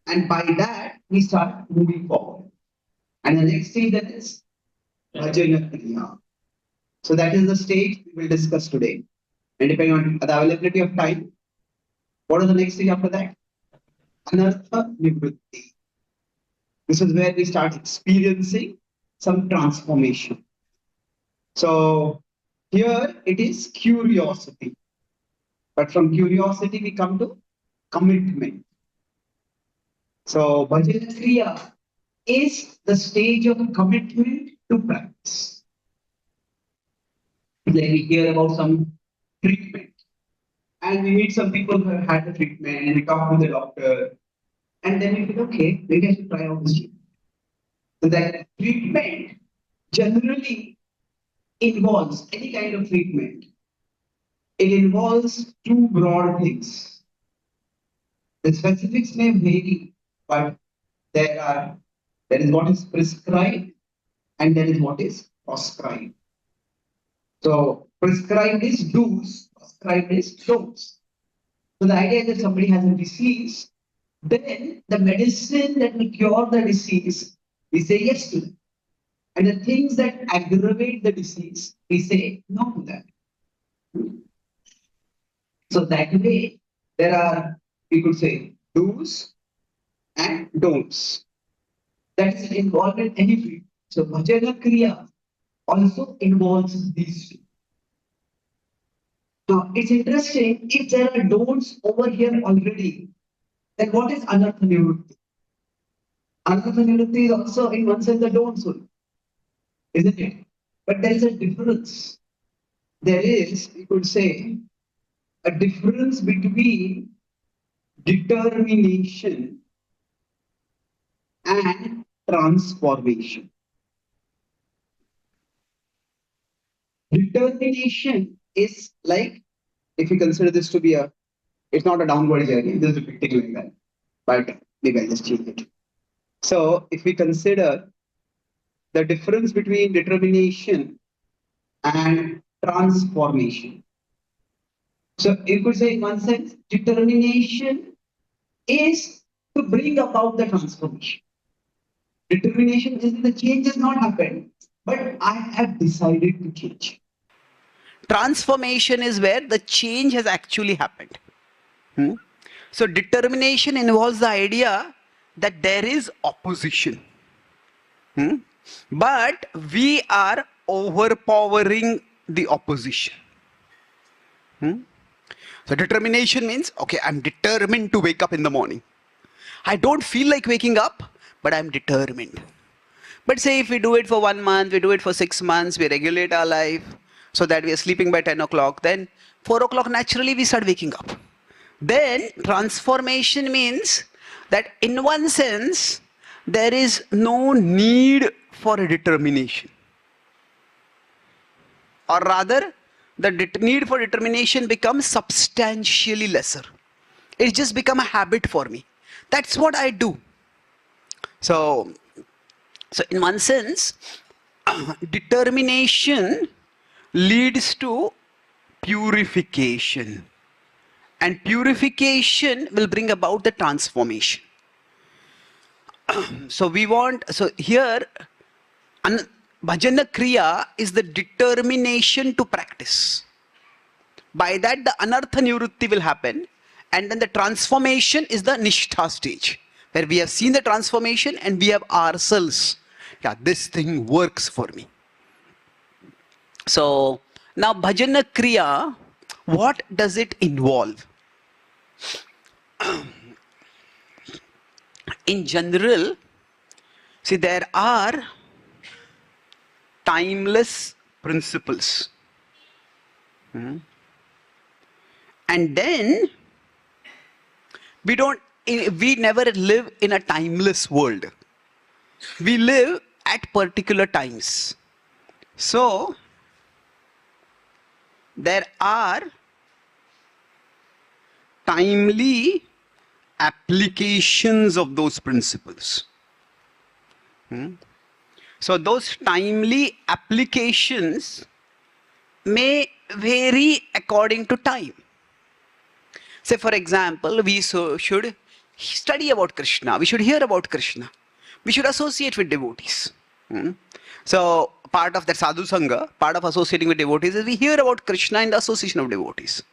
And by that, we start moving forward. And the next stage that is Bhajana Kriya. So that is the stage we will discuss today. And depending on the availability of time, what is the next stage after that? Anartha Nivritti. This is where we start experiencing some transformation. So here it is curiosity. But from curiosity we come to commitment. So Bhajana Kriya is the stage of commitment to practice. Like we hear about some treatment. And we meet some people who have had the treatment and we talk to the doctor. And then we feel, okay, maybe I should try out this treatment. So that treatment generally involves any kind of treatment. It involves two broad things. The specifics may vary, but there is what is prescribed and there is what is prescribed. So prescribed is do's, prescribed is don'ts. So the idea is that somebody has a disease, then the medicine that will cure the disease, we say yes to them. And the things that aggravate the disease, we say no to that. So that way, there are, we could say, do's and don'ts. That is involved in any field. So Bhajana Kriya also involves these two. Now, it's interesting, if there are don'ts over here already, then what is Anartha Nivritti? Anartha Nivritti is also in one sense the don'ts only, isn't it? But there is a difference. There is, we could say, a difference between determination and transformation. Determination is like, if you consider this to be it's not a downward journey, it is depicting like that. But maybe I'll just change it. So if we consider the difference between determination and transformation. So you could say in one sense, determination is to bring about the transformation. Determination is that the change has not happened, but I have decided to change. Transformation is where the change has actually happened. So determination involves the idea that there is opposition. But we are overpowering the opposition. So determination means, okay, I'm determined to wake up in the morning. I don't feel like waking up, but I'm determined. But say if we do it for 1 month, we do it for 6 months, we regulate our life so that we are sleeping by 10 o'clock, then 4 o'clock naturally we start waking up. Then transformation means that in one sense, there is no need for a determination. Or rather, the need for determination becomes substantially lesser. It's just become a habit for me. That's what I do. So in one sense, determination leads to purification. And purification will bring about the transformation. So here, Bhajana Kriya is the determination to practice. By that, the Anartha Nivritti will happen. And then the transformation is the Nishtha stage, where we have seen the transformation and we have ourselves. Yeah, this thing works for me. So now Bhajana Kriya, what does it involve? In general, see, there are timeless principles. And then we never live in a timeless world. We live at particular times. So there are timely applications of those principles. So those timely applications may vary according to time. Say for example, we should study about Krishna. We should hear about Krishna. We should associate with devotees. So part of that Sādhu-Saṅga, part of associating with devotees is we hear about Krishna in the association of devotees.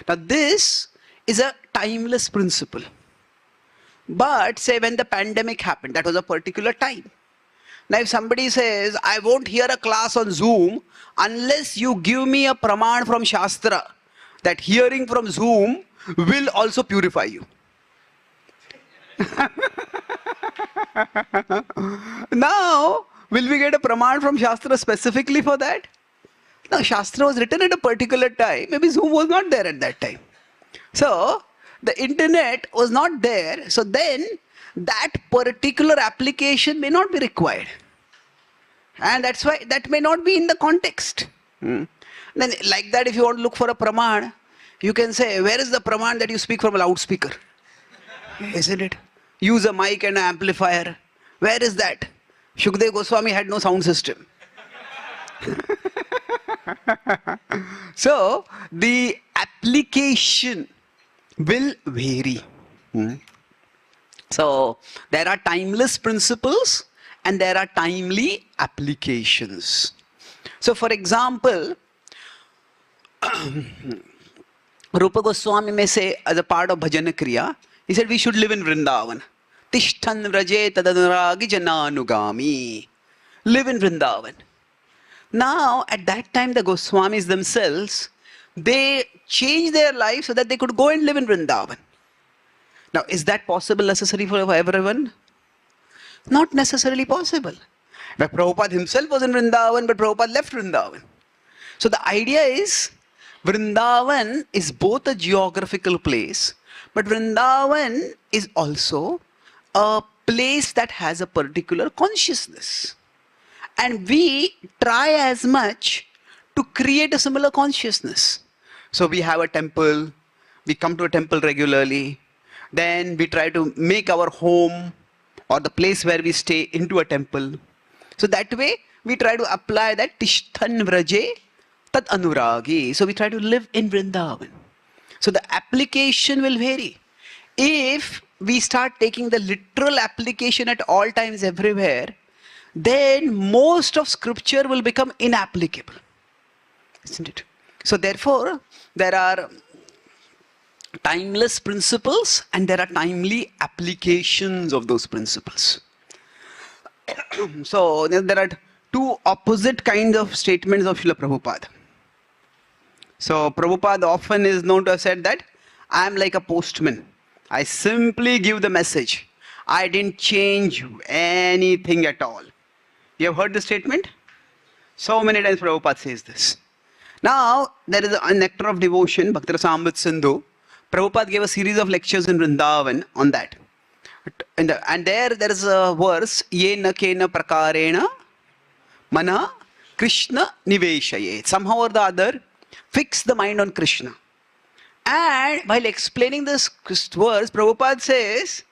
Now this is a timeless principle. But say when the pandemic happened, that was a particular time. Now if somebody says, I won't hear a class on Zoom unless you give me a praman from Shastra that hearing from Zoom will also purify you. Now, will we get a praman from Shastra specifically for that? No, Shastra was written at a particular time. Maybe Zoom was not there at that time. So, the internet was not there. So then, that particular application may not be required. And that's why that may not be in the context. Then like that, if you want to look for a praman, you can say, where is the praman that you speak from a loudspeaker? Isn't it? Use a mic and an amplifier. Where is that? Shukdev Goswami had no sound system. So, the application will vary. So, there are timeless principles and there are timely applications. So, for example, Rupa Goswami may say as a part of Bhajan Kriya, he said we should live in Vrindavan. Tishthan vraje tadanuragi jananugami. Live in Vrindavan. Now, at that time, the Goswamis themselves, they changed their life so that they could go and live in Vrindavan. Now, is that possible necessary for everyone? Not necessarily possible. But Prabhupada himself was in Vrindavan, but Prabhupada left Vrindavan. So the idea is, Vrindavan is both a geographical place, but Vrindavan is also a place that has a particular consciousness. And we try as much to create a similar consciousness. So we have a temple, we come to a temple regularly, then we try to make our home or the place where we stay into a temple. So that way, we try to apply that Tishthan Vraje Tad Anuragi. So we try to live in Vrindavan. So the application will vary. If we start taking the literal application at all times everywhere, then most of scripture will become inapplicable. Isn't it? So therefore, there are timeless principles and there are timely applications of those principles. So there are two opposite kinds of statements of Srila Prabhupada. So Prabhupada often is known to have said that I am like a postman. I simply give the message. I didn't change anything at all. You have heard this statement? So many times Prabhupada says this. Now, there is a nectar of devotion, Bhakti Rasamrit Sindhu. Prabhupada gave a series of lectures in Vrindavan on that. And there is a verse, Yena kena prakarena mana Krishna niveshayet. Somehow or the other, fix the mind on Krishna. And while explaining this verse, Prabhupada says,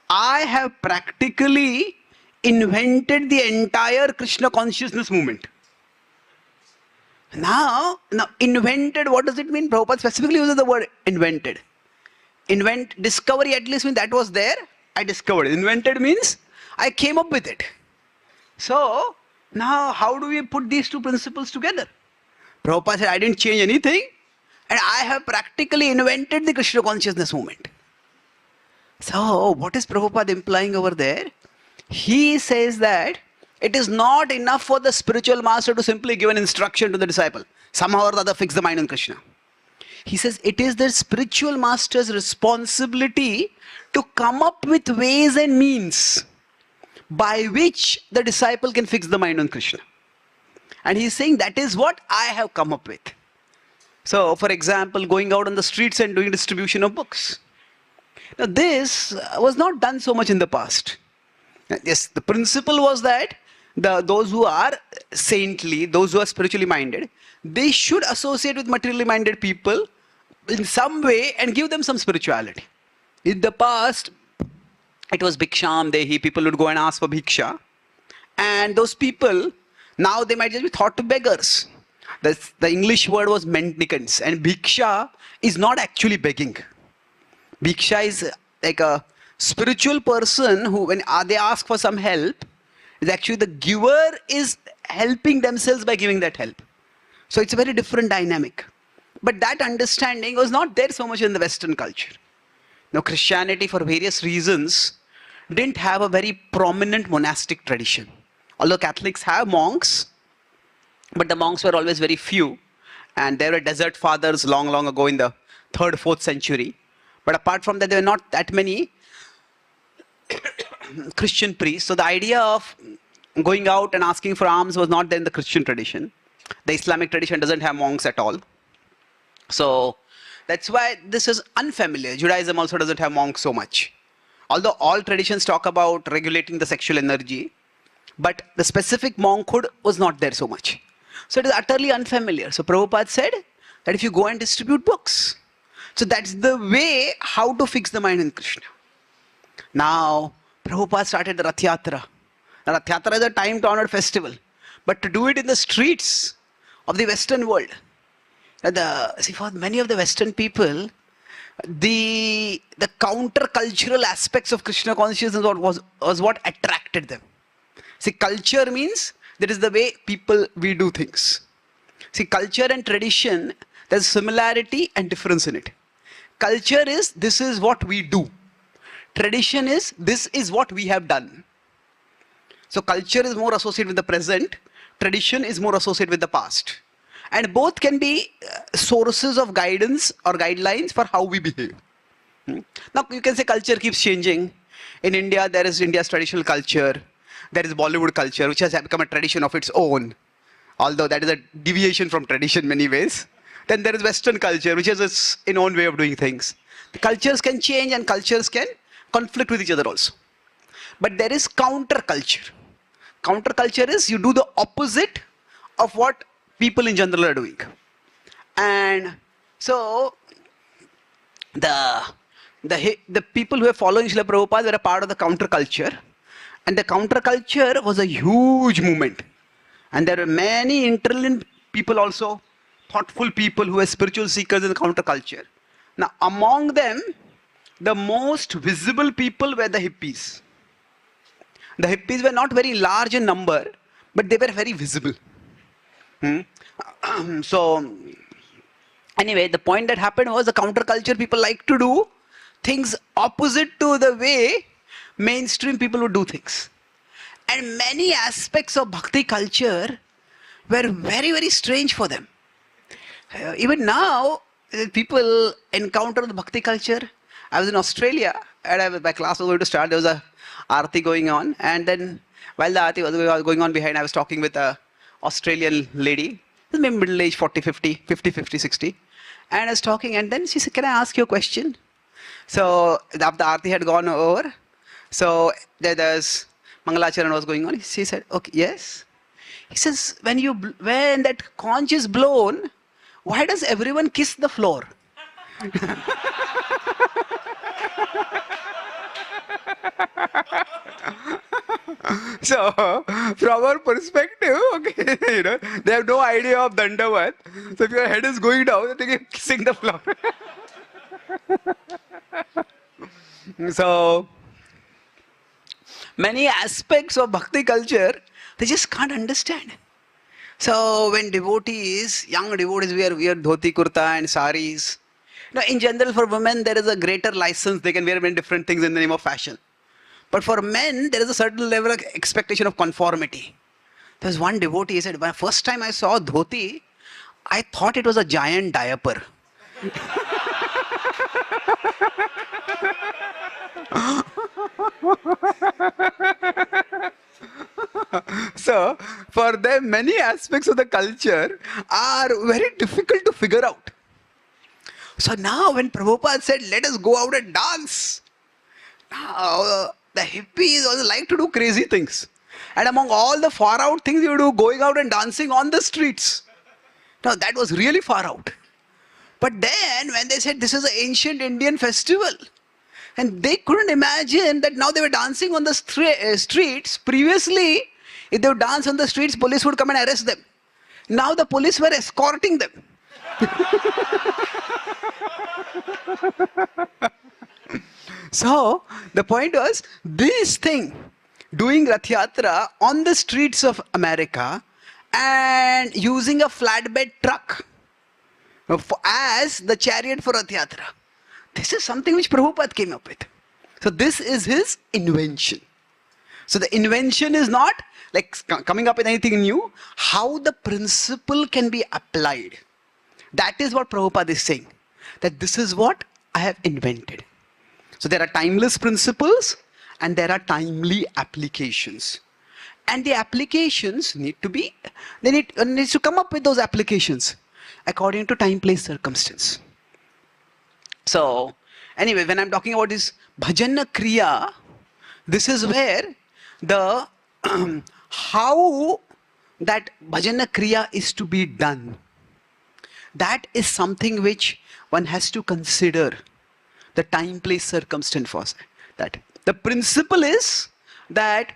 I have practically invented the entire Krishna consciousness movement. Now, invented, what does it mean? Prabhupada specifically uses the word invented. Discovery at least means that was there, I discovered it. Invented means I came up with it. So, now how do we put these two principles together? Prabhupada said, I didn't change anything and I have practically invented the Krishna consciousness movement. So, what is Prabhupada implying over there? He says that it is not enough for the spiritual master to simply give an instruction to the disciple. Somehow or the other fix the mind on Krishna. He says it is the spiritual master's responsibility to come up with ways and means by which the disciple can fix the mind on Krishna. And he is saying that is what I have come up with. So, for example, going out on the streets and doing distribution of books. Now, this was not done so much in the past. Yes, the principle was that those who are saintly, those who are spiritually minded, they should associate with materially minded people in some way and give them some spirituality. In the past, it was Bhiksham Dehi, people would go and ask for Bhiksha. And those people, now they might just be thought to beggars. The English word was mendicants. And Bhiksha is not actually begging. Bhiksha is like a spiritual person who, when they ask for some help, is actually the giver is helping themselves by giving that help. So it's a very different dynamic. But that understanding was not there so much in the Western culture. Now, Christianity, for various reasons, didn't have a very prominent monastic tradition. Although Catholics have monks, but the monks were always very few. And there were desert fathers long ago in the 3rd, 4th century. But apart from that, there were not that many Christian priests. So the idea of going out and asking for alms was not there in the Christian tradition. The Islamic tradition doesn't have monks at all. So that's why this is unfamiliar. Judaism also doesn't have monks so much. Although all traditions talk about regulating the sexual energy, but the specific monkhood was not there so much. So it is utterly unfamiliar. So Prabhupada said that if you go and distribute books, so that's the way how to fix the mind in Krishna. Now, Prabhupada started the Rath Yatra. Now, Rath Yatra is a time-honored festival, but to do it in the streets of the Western world, see, for many of the Western people, the counter-cultural aspects of Krishna consciousness was what attracted them. See, culture means that is the way we do things. See, culture and tradition, there's similarity and difference in it. Culture is, this is what we do. Tradition is, this is what we have done. So culture is more associated with the present, tradition is more associated with the past. And both can be sources of guidance or guidelines for how we behave. Now you can say culture keeps changing. In India, there is India's traditional culture. There is Bollywood culture, which has become a tradition of its own. Although that is a deviation from tradition in many ways. Then there is Western culture, which has its own way of doing things. The cultures can change and cultures can conflict with each other also. But there is counterculture. Counterculture is you do the opposite of what people in general are doing. And so the people who are following Srila Prabhupada were a part of the counterculture. And the counterculture was a huge movement. And there were many interlinked people also, thoughtful people who were spiritual seekers in the counterculture. Now among them, the most visible people were the hippies. The hippies were not very large in number, but they were very visible. So anyway, the point that happened was the counterculture people like to do things opposite to the way mainstream people would do things. And many aspects of Bhakti culture were very, very strange for them. Even now, people encounter the Bhakti culture. I was in Australia and my class was going to start. There was a Aarti going on, and then while the Aarti was going on behind, I was talking with a Australian lady, maybe middle age, 50, 60. And I was talking, and then she said, "Can I ask you a question?" So after Aarti had gone over, so there's Mangalacharan was going on. She said, "Okay, yes." He says, when that conch is blown, why does everyone kiss the floor? So, from our perspective, okay, they have no idea of Dandavat. So if your head is going down, they think you're kissing the floor. So, many aspects of Bhakti culture, they just can't understand. So when devotees, young devotees wear dhoti, kurta and saris. In general for women there is a greater license, they can wear many different things in the name of fashion. But for men there is a certain level of expectation of conformity. There was one devotee, he said, "When first time I saw dhoti, I thought it was a giant diaper." So, for them, many aspects of the culture are very difficult to figure out. So now when Prabhupada said, "Let us go out and dance," now the hippies also like to do crazy things. And among all the far out things you do, going out and dancing on the streets. Now that was really far out. But then when they said this is an ancient Indian festival, and they couldn't imagine that now they were dancing on the streets. Previously, if they would dance on the streets, police would come and arrest them. Now the police were escorting them. So the point was this thing, doing Rath Yatra on the streets of America and using a flatbed truck as the chariot for Rath Yatra. This is something which Prabhupada came up with. So this is his invention. So the invention is not like coming up with anything new. How the principle can be applied. That is what Prabhupada is saying. That this is what I have invented. So there are timeless principles and there are timely applications. And the applications need to be, needs to come up with those applications according to time, place, circumstance. So anyway, when I'm talking about this bhajana kriya, this is where the how that bhajana kriya is to be done. That is something which one has to consider. The time, place, circumstance for that. The principle is that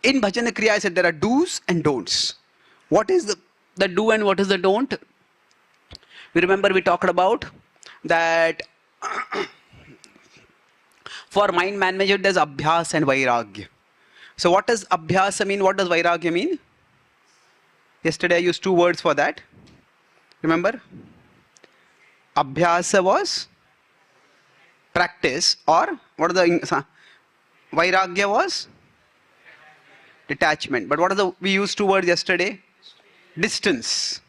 in bhajana kriya, I said there are do's and don'ts. What is the do and what is the don't? We remember we talked about that for mind management there's abhyas and vairagya. So what does abhyasa mean? What does vairagya mean? Yesterday I used two words for that. Remember? Abhyasa was practice, or what are the vairagya was detachment. But what are the we used two words yesterday? Distance.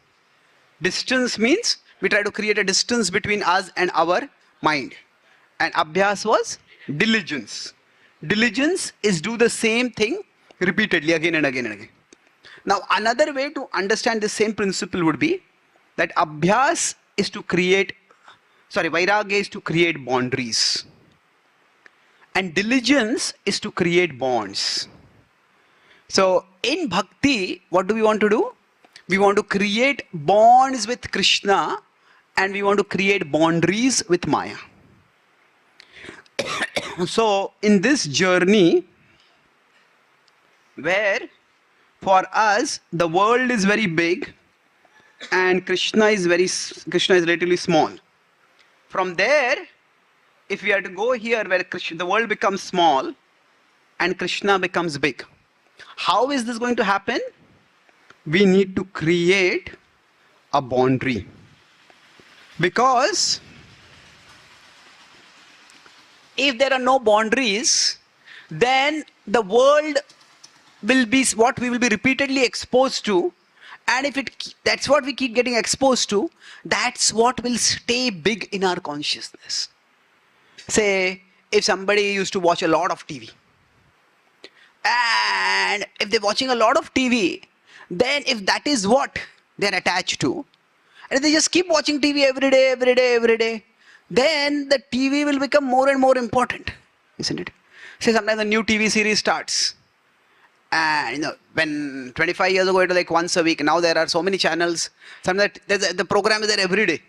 Distance means we try to create a distance between us and our mind. And abhyas was diligence. Diligence is do the same thing repeatedly again and again and again. Now another way to understand the same principle would be that abhyas is to create, vairagya is to create boundaries. And diligence is to create bonds. So in bhakti, what do we want to do? We want to create bonds with Krishna and we want to create boundaries with Maya. So in this journey, where for us the world is very big and Krishna is relatively small. From there, if we are to go here where the world becomes small and Krishna becomes big, how is this going to happen? We need to create a boundary. Because if there are no boundaries, then the world will be what we will be repeatedly exposed to. And if that's what we keep getting exposed to, that's what will stay big in our consciousness. Say, if somebody used to watch a lot of TV, and if they're watching a lot of TV, then if that is what they're attached to, and if they just keep watching TV every day, then the TV will become more and more important, isn't it? Say sometimes a new TV series starts. And when 25 years ago it was like once a week, now there are so many channels. Sometimes the program is there every day.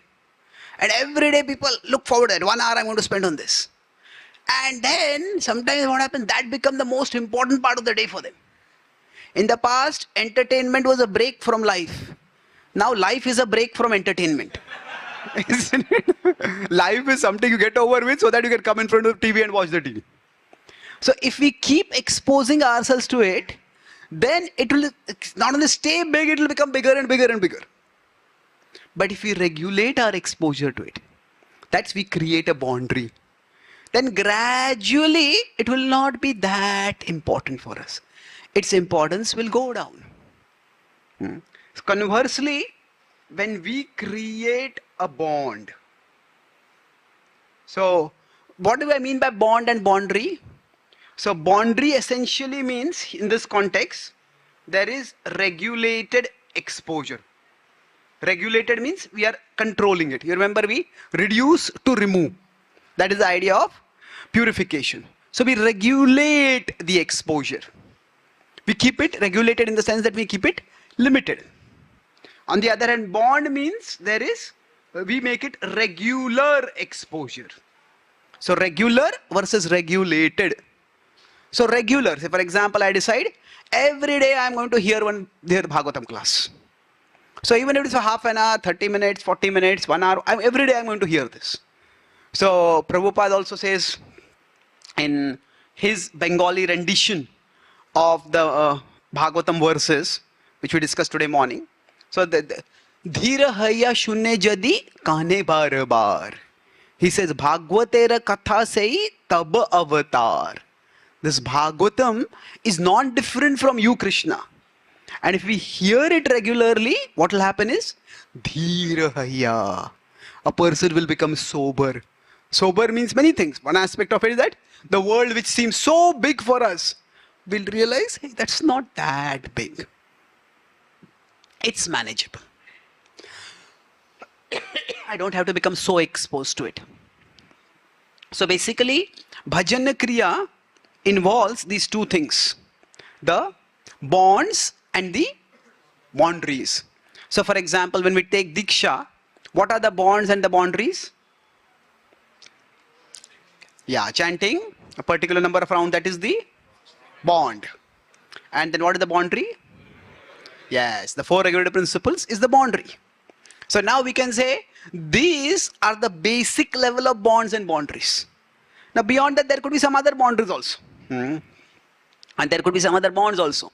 And every day people look forward to it. 1 hour I'm going to spend on this. And then sometimes what happens, that becomes the most important part of the day for them. In the past, entertainment was a break from life. Now life is a break from entertainment. Isn't it? Life is something you get over with so that you can come in front of the TV and watch the TV. So if we keep exposing ourselves to it, then it will not only stay big, it will become bigger and bigger and bigger. But if we regulate our exposure to it, that's we create a boundary. Then gradually it will not be that important for us. Its importance will go down. Conversely, when we create a bond. So what do I mean by bond and boundary? So boundary essentially means, in this context, there is regulated exposure. Regulated means we are controlling it. You remember we reduce to remove. That is the idea of purification. So we regulate the exposure. We keep it regulated in the sense that we keep it limited. On the other hand, bond means we make it regular exposure. So regular versus regulated. So regular, say for example, I decide every day I am going to hear Bhagavatam class. So even if it's a half an hour, 30 minutes, 40 minutes, 1 hour, every day I am going to hear this. So Prabhupada also says in his Bengali rendition of the Bhagavatam verses, which we discussed today morning. So, Dhira haya shunne jadi kane bar bar. He says, Bhagvatera katha sei tab avatar. This Bhagavatam is not different from you, Krishna. And if we hear it regularly, what will happen is, Dhira haya. A person will become sober. Sober means many things. One aspect of it is that the world which seems so big for us, we'll realize, hey, that's not that big. It's manageable. I don't have to become so exposed to it. So basically, bhajan kriya involves these two things, the bonds and the boundaries. So for example, when we take Diksha, what are the bonds and the boundaries? Yeah, chanting a particular number of rounds, that is the bond. And then what is the boundary? Yes, the 4 regulative principles is the boundary. So now we can say these are the basic level of bonds and boundaries. Now beyond that there could be some other boundaries also. And there could be some other bonds also.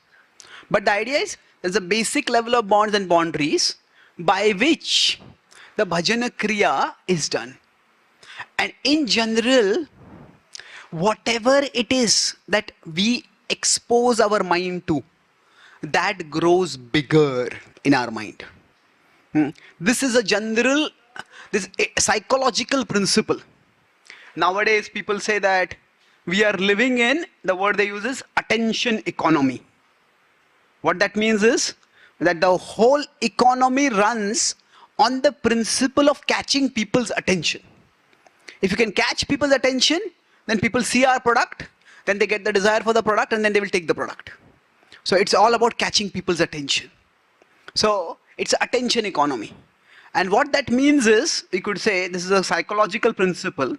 But the idea is there's a basic level of bonds and boundaries by which the bhajana kriya is done. And in general, whatever it is that we expose our mind to, that grows bigger in our mind. This is a general, this psychological principle. Nowadays people say that we are living in, the word they use is attention economy. What that means is that the whole economy runs on the principle of catching people's attention. If you can catch people's attention, then people see our product, then they get the desire for the product, and then they will take the product. So it's all about catching people's attention. So it's attention economy. And what that means is, we could say this is a psychological principle.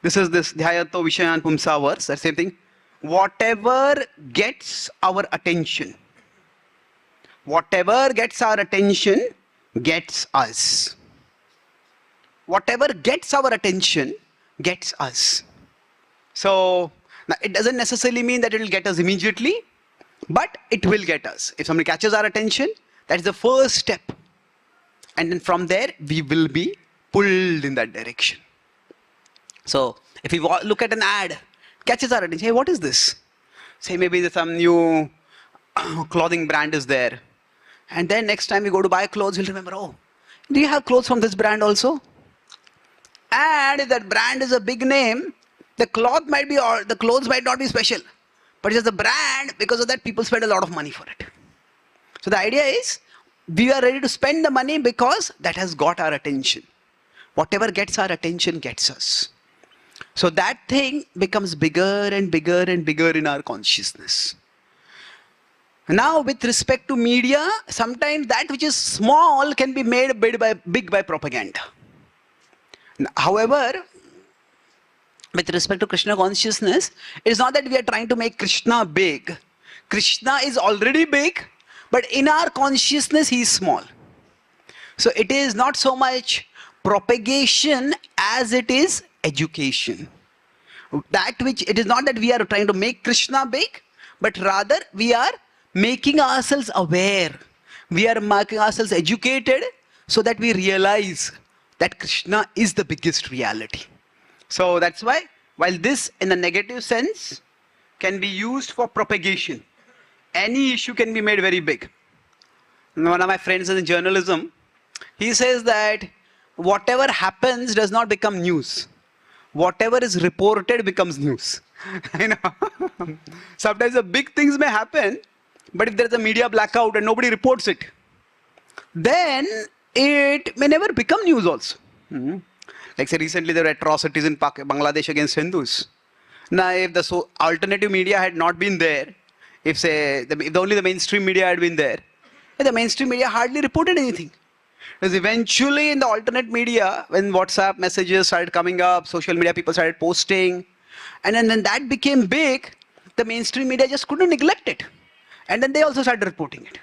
This is this dhyato vishayan pumsa verse, that same thing. Whatever gets our attention, whatever gets our attention gets us. Whatever gets our attention gets us. So now it doesn't necessarily mean that it will get us immediately, but it will get us. If somebody catches our attention, that is the first step. And then from there, we will be pulled in that direction. So if we look at an ad, catches our attention, hey, what is this? Say maybe there's some new clothing brand is there. And then next time we go to buy clothes, we'll remember, oh, do you have clothes from this brand also? And if that brand is a big name, the clothes might not be special, but it's the brand, because of that people spend a lot of money for it. So the idea is, we are ready to spend the money because that has got our attention. Whatever gets our attention gets us. So that thing becomes bigger and bigger and bigger in our consciousness. Now with respect to media, sometimes that which is small can be made big by propaganda. However, with respect to Krishna consciousness, it is not that we are trying to make Krishna big. Krishna is already big, but in our consciousness he is small. So it is not so much propagation as it is education. That which, it is not that we are trying to make Krishna big, but rather we are making ourselves aware. We are making ourselves educated so that we realize that Krishna is the biggest reality. So that's why, while this in a negative sense can be used for propagation, any issue can be made very big. One of my friends is in journalism. He says that whatever happens does not become news. Whatever is reported becomes news. I know. Sometimes the big things may happen, but if there is a media blackout and nobody reports it, then it may never become news also. Like say recently there were atrocities in Bangladesh against Hindus. Now if the alternative media had not been there, if only the mainstream media had been there, the mainstream media hardly reported anything. Because eventually in the alternate media, when WhatsApp messages started coming up, social media people started posting, and then that became big, the mainstream media just couldn't neglect it. And then they also started reporting it.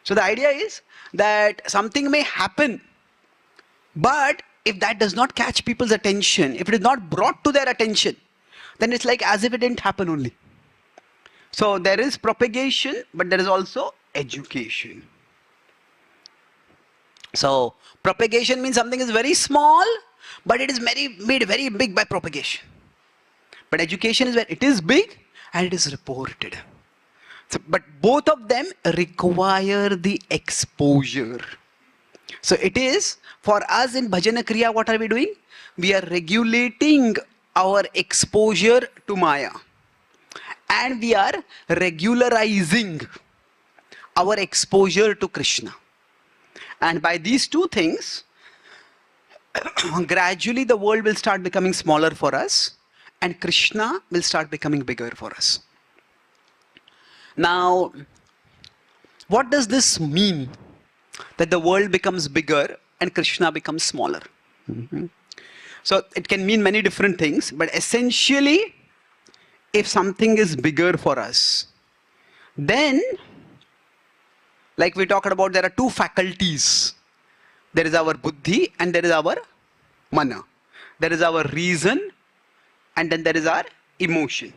So the idea is that something may happen, but if that does not catch people's attention, if it is not brought to their attention, then it's like as if it didn't happen only. So there is propagation, but there is also education. So propagation means something is very small, but it is made very big by propagation. But education is where it is big and it is reported. So, but both of them require the exposure. So it is, for us in Bhajana Kriya, what are we doing? We are regulating our exposure to Maya. And we are regularizing our exposure to Krishna. And by these two things, gradually the world will start becoming smaller for us and Krishna will start becoming bigger for us. Now, what does this mean? That the world becomes bigger and Krishna becomes smaller. So it can mean many different things, but essentially, if something is bigger for us, then, like we talked about, there are two faculties. There is our buddhi and there is our mana. There is our reason and then there is our emotion.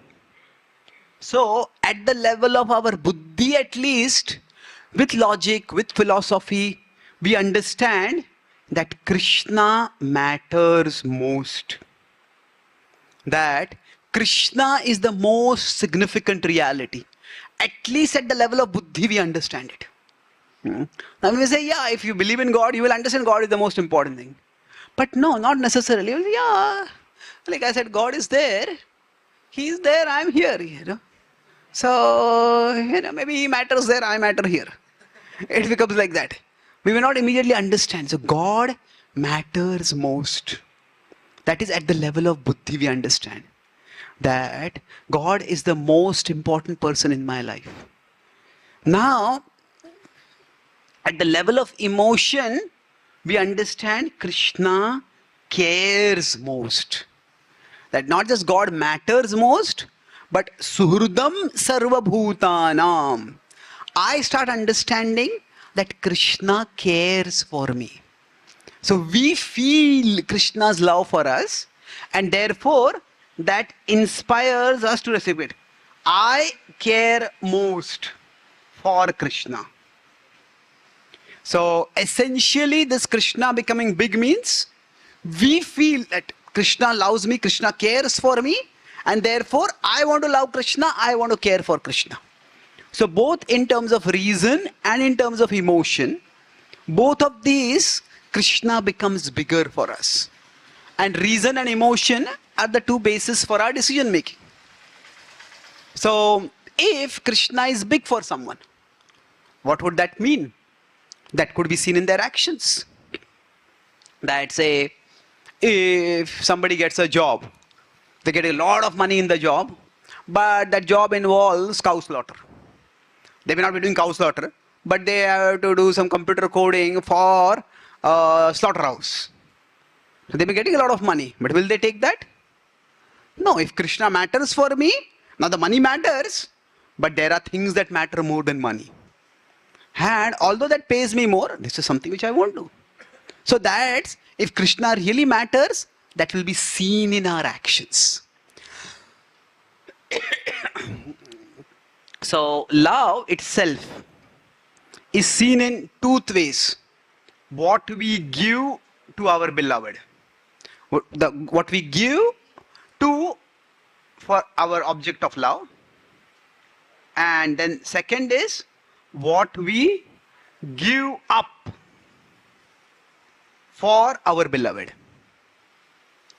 So at the level of our buddhi at least, with logic, with philosophy, we understand that Krishna matters most. That Krishna is the most significant reality. At least at the level of buddhi, we understand it. Now we say, yeah, if you believe in God, you will understand God is the most important thing. But no, not necessarily. Yeah, like I said, God is there. He is there, I am here. So, maybe He matters there, I matter here. It becomes like that. We may not immediately understand. So God matters most. That is at the level of buddhi we understand. That God is the most important person in my life. Now, at the level of emotion, we understand Krishna cares most. That not just God matters most, but Suhridam Sarva Bhutanam. I start understanding that Krishna cares for me. So we feel Krishna's love for us, and therefore that inspires us to reciprocate. I care most for Krishna. So essentially this Krishna becoming big means we feel that Krishna loves me, Krishna cares for me, and therefore I want to love Krishna, I want to care for Krishna. So both in terms of reason and in terms of emotion, both of these, Krishna becomes bigger for us. And reason and emotion are the two bases for our decision making. So if Krishna is big for someone, what would that mean? That could be seen in their actions. That say, if somebody gets a job, they get a lot of money in the job, but that job involves cow slaughter. They may not be doing cow slaughter, but they have to do some computer coding for slaughterhouse. So they may be getting a lot of money, but will they take that? No, if Krishna matters for me, now the money matters, but there are things that matter more than money. And although that pays me more, this is something which I won't do. So that's, if Krishna really matters, that will be seen in our actions. So love itself is seen in two ways. What we give to our beloved. What we give to for our object of love. And then second is what we give up for our beloved.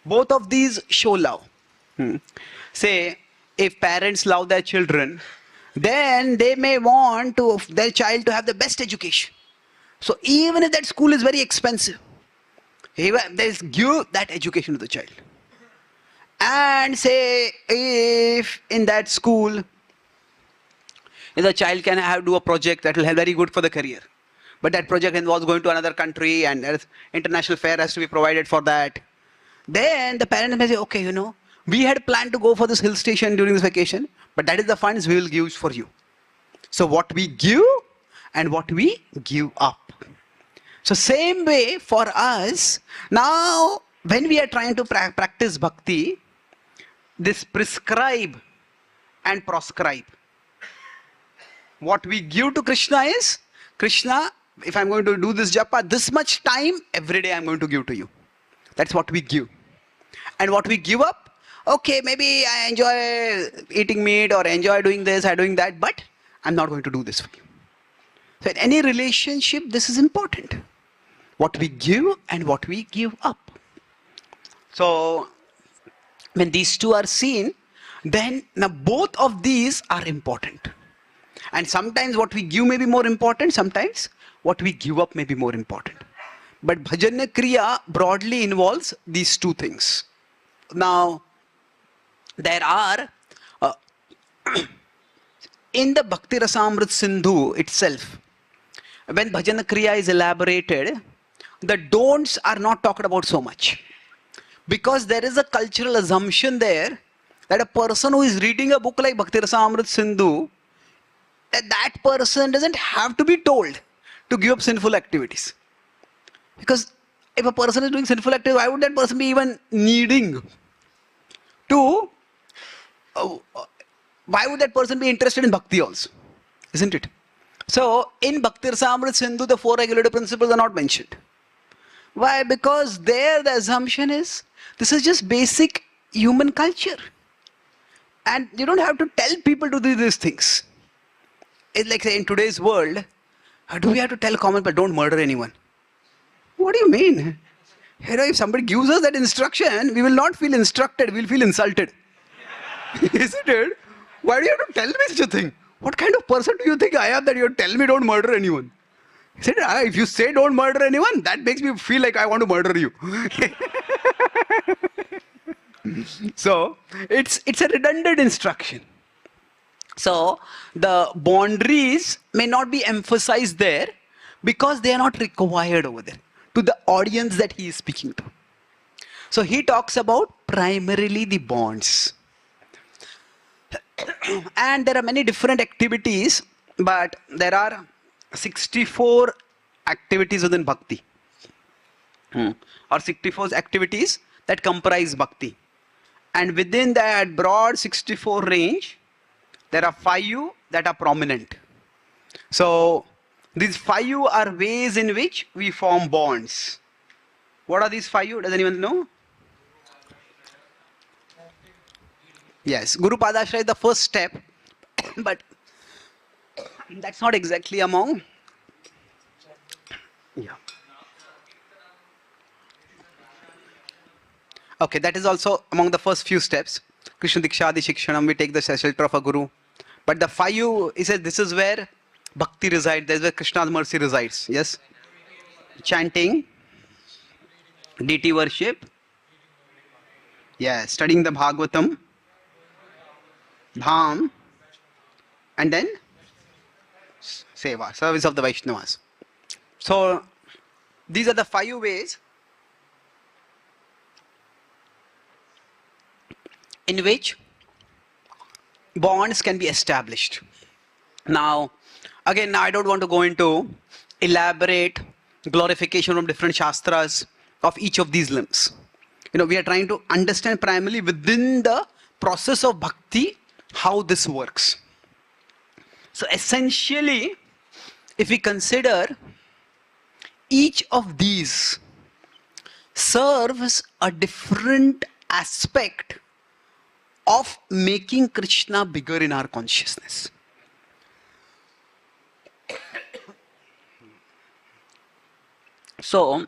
Both of these show love. Say, if parents love their children, then they may want their child to have the best education. So even if that school is very expensive, they give that education to the child. And say, if in that school, if the child can do a project that will help very good for the career, but that project involves going to another country and there's international fare has to be provided for that, then the parents may say, okay, we had planned to go for this hill station during this vacation, but that is the funds we will give for you. So what we give and what we give up. So same way for us, now when we are trying to practice bhakti, this prescribe and proscribe. What we give to Krishna is, Krishna, if I'm going to do this japa, this much time every day I'm going to give to you. That's what we give. And what we give up, okay, maybe I enjoy eating meat or enjoy doing this or doing that, but I'm not going to do this for you. So in any relationship, this is important. What we give and what we give up. So when these two are seen, then now both of these are important. And sometimes what we give may be more important, sometimes what we give up may be more important. But bhajanya kriya broadly involves these two things. Now, there are, in the Bhakti Rasamrit Sindhu itself, when bhajana kriya is elaborated, the don'ts are not talked about so much. Because there is a cultural assumption there that a person who is reading a book like Bhakti Rasamrit Sindhu, that person doesn't have to be told to give up sinful activities. Because if a person is doing sinful activities, why would that person be even needing to, why would that person be interested in bhakti also? Isn't it? So, in Bhakti Rasamrit Sindhu, the 4 regulative principles are not mentioned. Why? Because there the assumption is, this is just basic human culture. And you don't have to tell people to do these things. It's like, say, in today's world, do we have to tell common people, don't murder anyone? What do you mean? You know, if somebody gives us that instruction, we will not feel instructed, we will feel insulted. Isn't it? Why do you have to tell me such a thing? What kind of person do you think I am that you tell me don't murder anyone? Isn't it? If you say don't murder anyone, that makes me feel like I want to murder you. So, it's a redundant instruction. So, the boundaries may not be emphasized there because they are not required over there to the audience that he is speaking to. So, he talks about primarily the bonds. And there are many different activities, but there are 64 activities within Bhakti. Or 64 activities that comprise Bhakti. And within that broad 64 range, there are 5 that are prominent. So, these 5 are ways in which we form bonds. What are these 5? Does anyone know? Yes, Guru Padashraya is the first step, but that's not exactly among. Yeah. Okay, that is also among the first few steps. Krishna Dikshadi Shikshanam, we take the shelter of a Guru. But the 5, he says, this is where Bhakti resides, this is where Krishna's mercy resides. Yes? Chanting, deity worship, yeah, studying the Bhagavatam, Dham, and then Seva, service of the Vaishnavas. So, these are the 5 ways in which bonds can be established. Now, again, I don't want to go into elaborate glorification from different shastras of each of these limbs. You know, we are trying to understand primarily within the process of bhakti how this works. So essentially, if we consider each of these serves a different aspect of making Krishna bigger in our consciousness. So,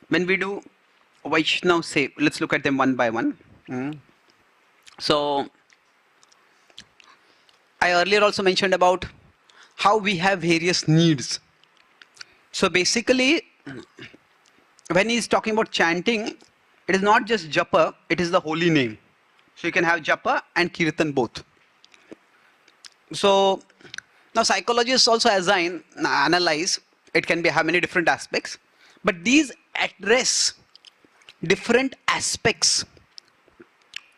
when we do Vaishnav Seva, let's look at them one by one. So, I earlier also mentioned about how we have various needs. So basically, when he is talking about chanting, it is not just japa, it is the holy name. So you can have japa and kirtan both. So now psychologists also analyze, it can have many different aspects, but these address different aspects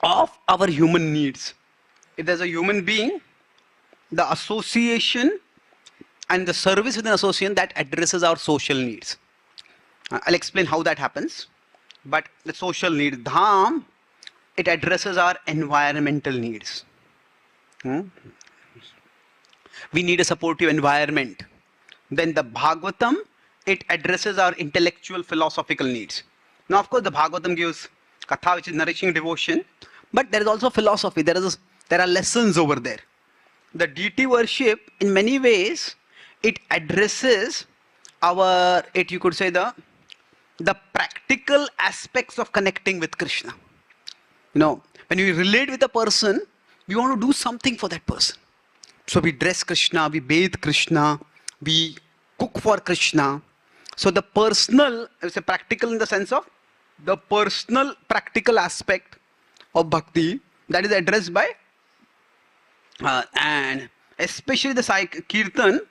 of our human needs. If there's a human being, the association and the service within association that addresses our social needs. I'll explain how that happens. But the social need, dham, it addresses our environmental needs. We need a supportive environment. Then the Bhagavatam, it addresses our intellectual philosophical needs. Now, of course, the Bhagavatam gives katha, which is nourishing devotion, but there is also philosophy. There are lessons over there. The deity worship, in many ways, it addresses you could say the practical aspects of connecting with Krishna. When we relate with a person, we want to do something for that person. So we dress Krishna, we bathe Krishna, we cook for Krishna. So the personal, I would say practical in the sense of the personal practical aspect of bhakti, that is addressed by, and especially the kirtan,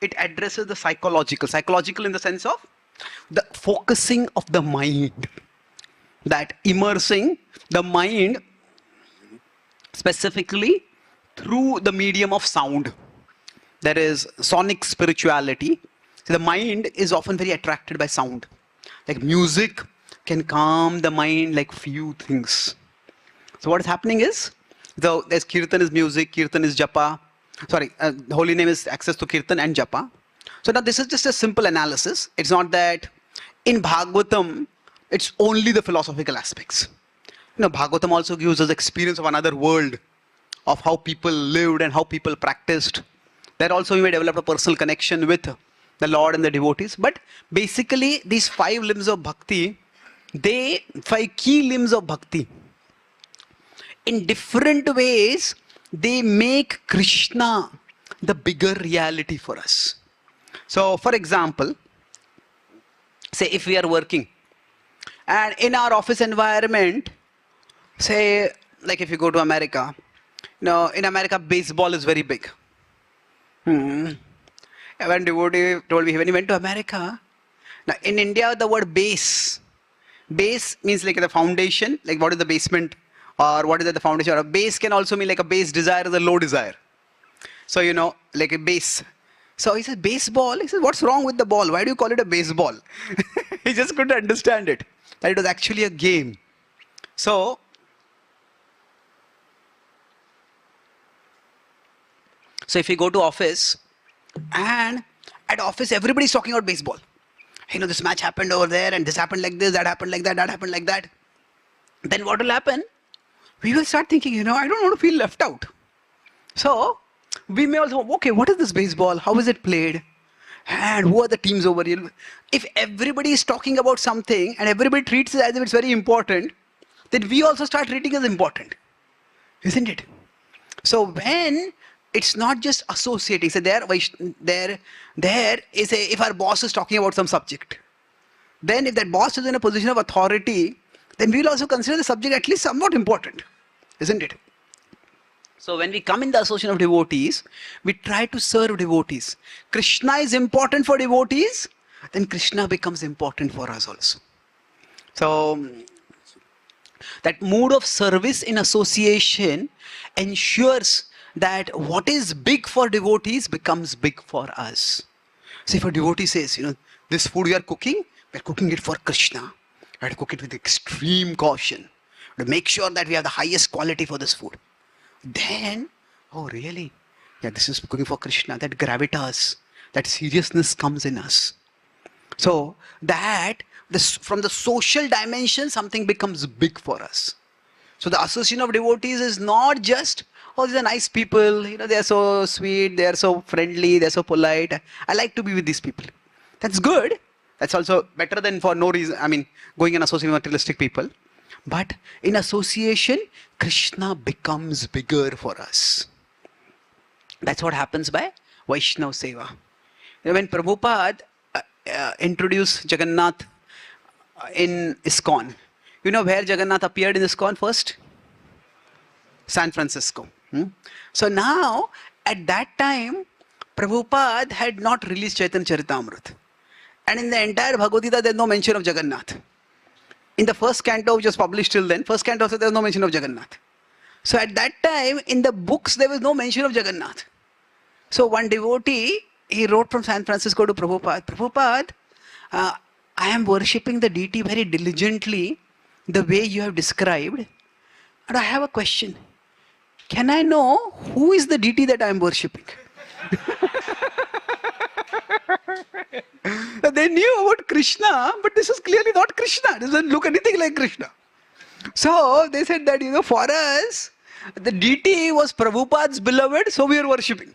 it addresses the psychological in the sense of the focusing of the mind, that immersing the mind specifically through the medium of sound. There is sonic spirituality. So the mind is often very attracted by sound. Like music can calm the mind like few things. So what is happening is, there's kirtan is music, kirtan is japa. The holy name is access to kirtan and japa. So now this is just a simple analysis. It's not that in Bhagavatam, it's only the philosophical aspects. Bhagavatam also gives us experience of another world, of how people lived and how people practiced. There also we may develop a personal connection with the Lord and the devotees. But basically, these 5 limbs of bhakti, 5 key limbs of bhakti, in different ways, they make Krishna the bigger reality for us. So, for example, say if we are working and in our office environment, say like if you go to America, in America baseball is very big. When devotee told me when he went to America, now in India the word base means like the foundation, like what is the basement or what is the foundation, or a base can also mean like a base desire is a low desire. So like a base. So he says baseball. He says, what's wrong with the ball? Why do you call it a baseball? He just couldn't understand it, that it was actually a game. So if you go to office, and at office everybody's talking about baseball. This match happened over there, and this happened like this, that happened like that, that happened like that. Then what will happen? We will start thinking, I don't want to feel left out. So we may also, okay, what is this baseball? How is it played? And who are the teams over here? If everybody is talking about something and everybody treats it as if it's very important, then we also start treating it as important. Isn't it? So when it's not just associating, so there is if our boss is talking about some subject, then if that boss is in a position of authority, then we will also consider the subject at least somewhat important. Isn't it? So when we come in the association of devotees, we try to serve devotees. Krishna is important for devotees, then Krishna becomes important for us also. So that mood of service in association ensures that what is big for devotees becomes big for us. So if a devotee says, this food we are cooking it for Krishna. We have to cook it with extreme caution to make sure that we have the highest quality for this food. Then, oh really? Yeah, this is cooking for Krishna. That gravitas, that seriousness comes in us. So that from the social dimension, something becomes big for us. So the association of devotees is not just, these are nice people, they are so sweet, they are so friendly, they are so polite. I like to be with these people. That's good. That's also better than for no reason, going and associating with materialistic people. But in association, Krishna becomes bigger for us. That's what happens by Vaishnava Seva. When Prabhupada introduced Jagannath in ISKCON, where Jagannath appeared in ISKCON first? San Francisco. So now, at that time, Prabhupada had not released Chaitanya Charitamrita. And in the entire Bhagavad Gita, there is no mention of Jagannath. In the first canto, which was published till then, first canto also there was no mention of Jagannath. So at that time, in the books, there was no mention of Jagannath. So one devotee, he wrote from San Francisco to Prabhupada, Prabhupada, I am worshipping the deity very diligently, the way you have described. And I have a question. Can I know who is the deity that I am worshipping? They knew about Krishna, but this is clearly not Krishna. It doesn't look anything like Krishna. So they said that, for us, the deity was Prabhupada's beloved, so we are worshipping.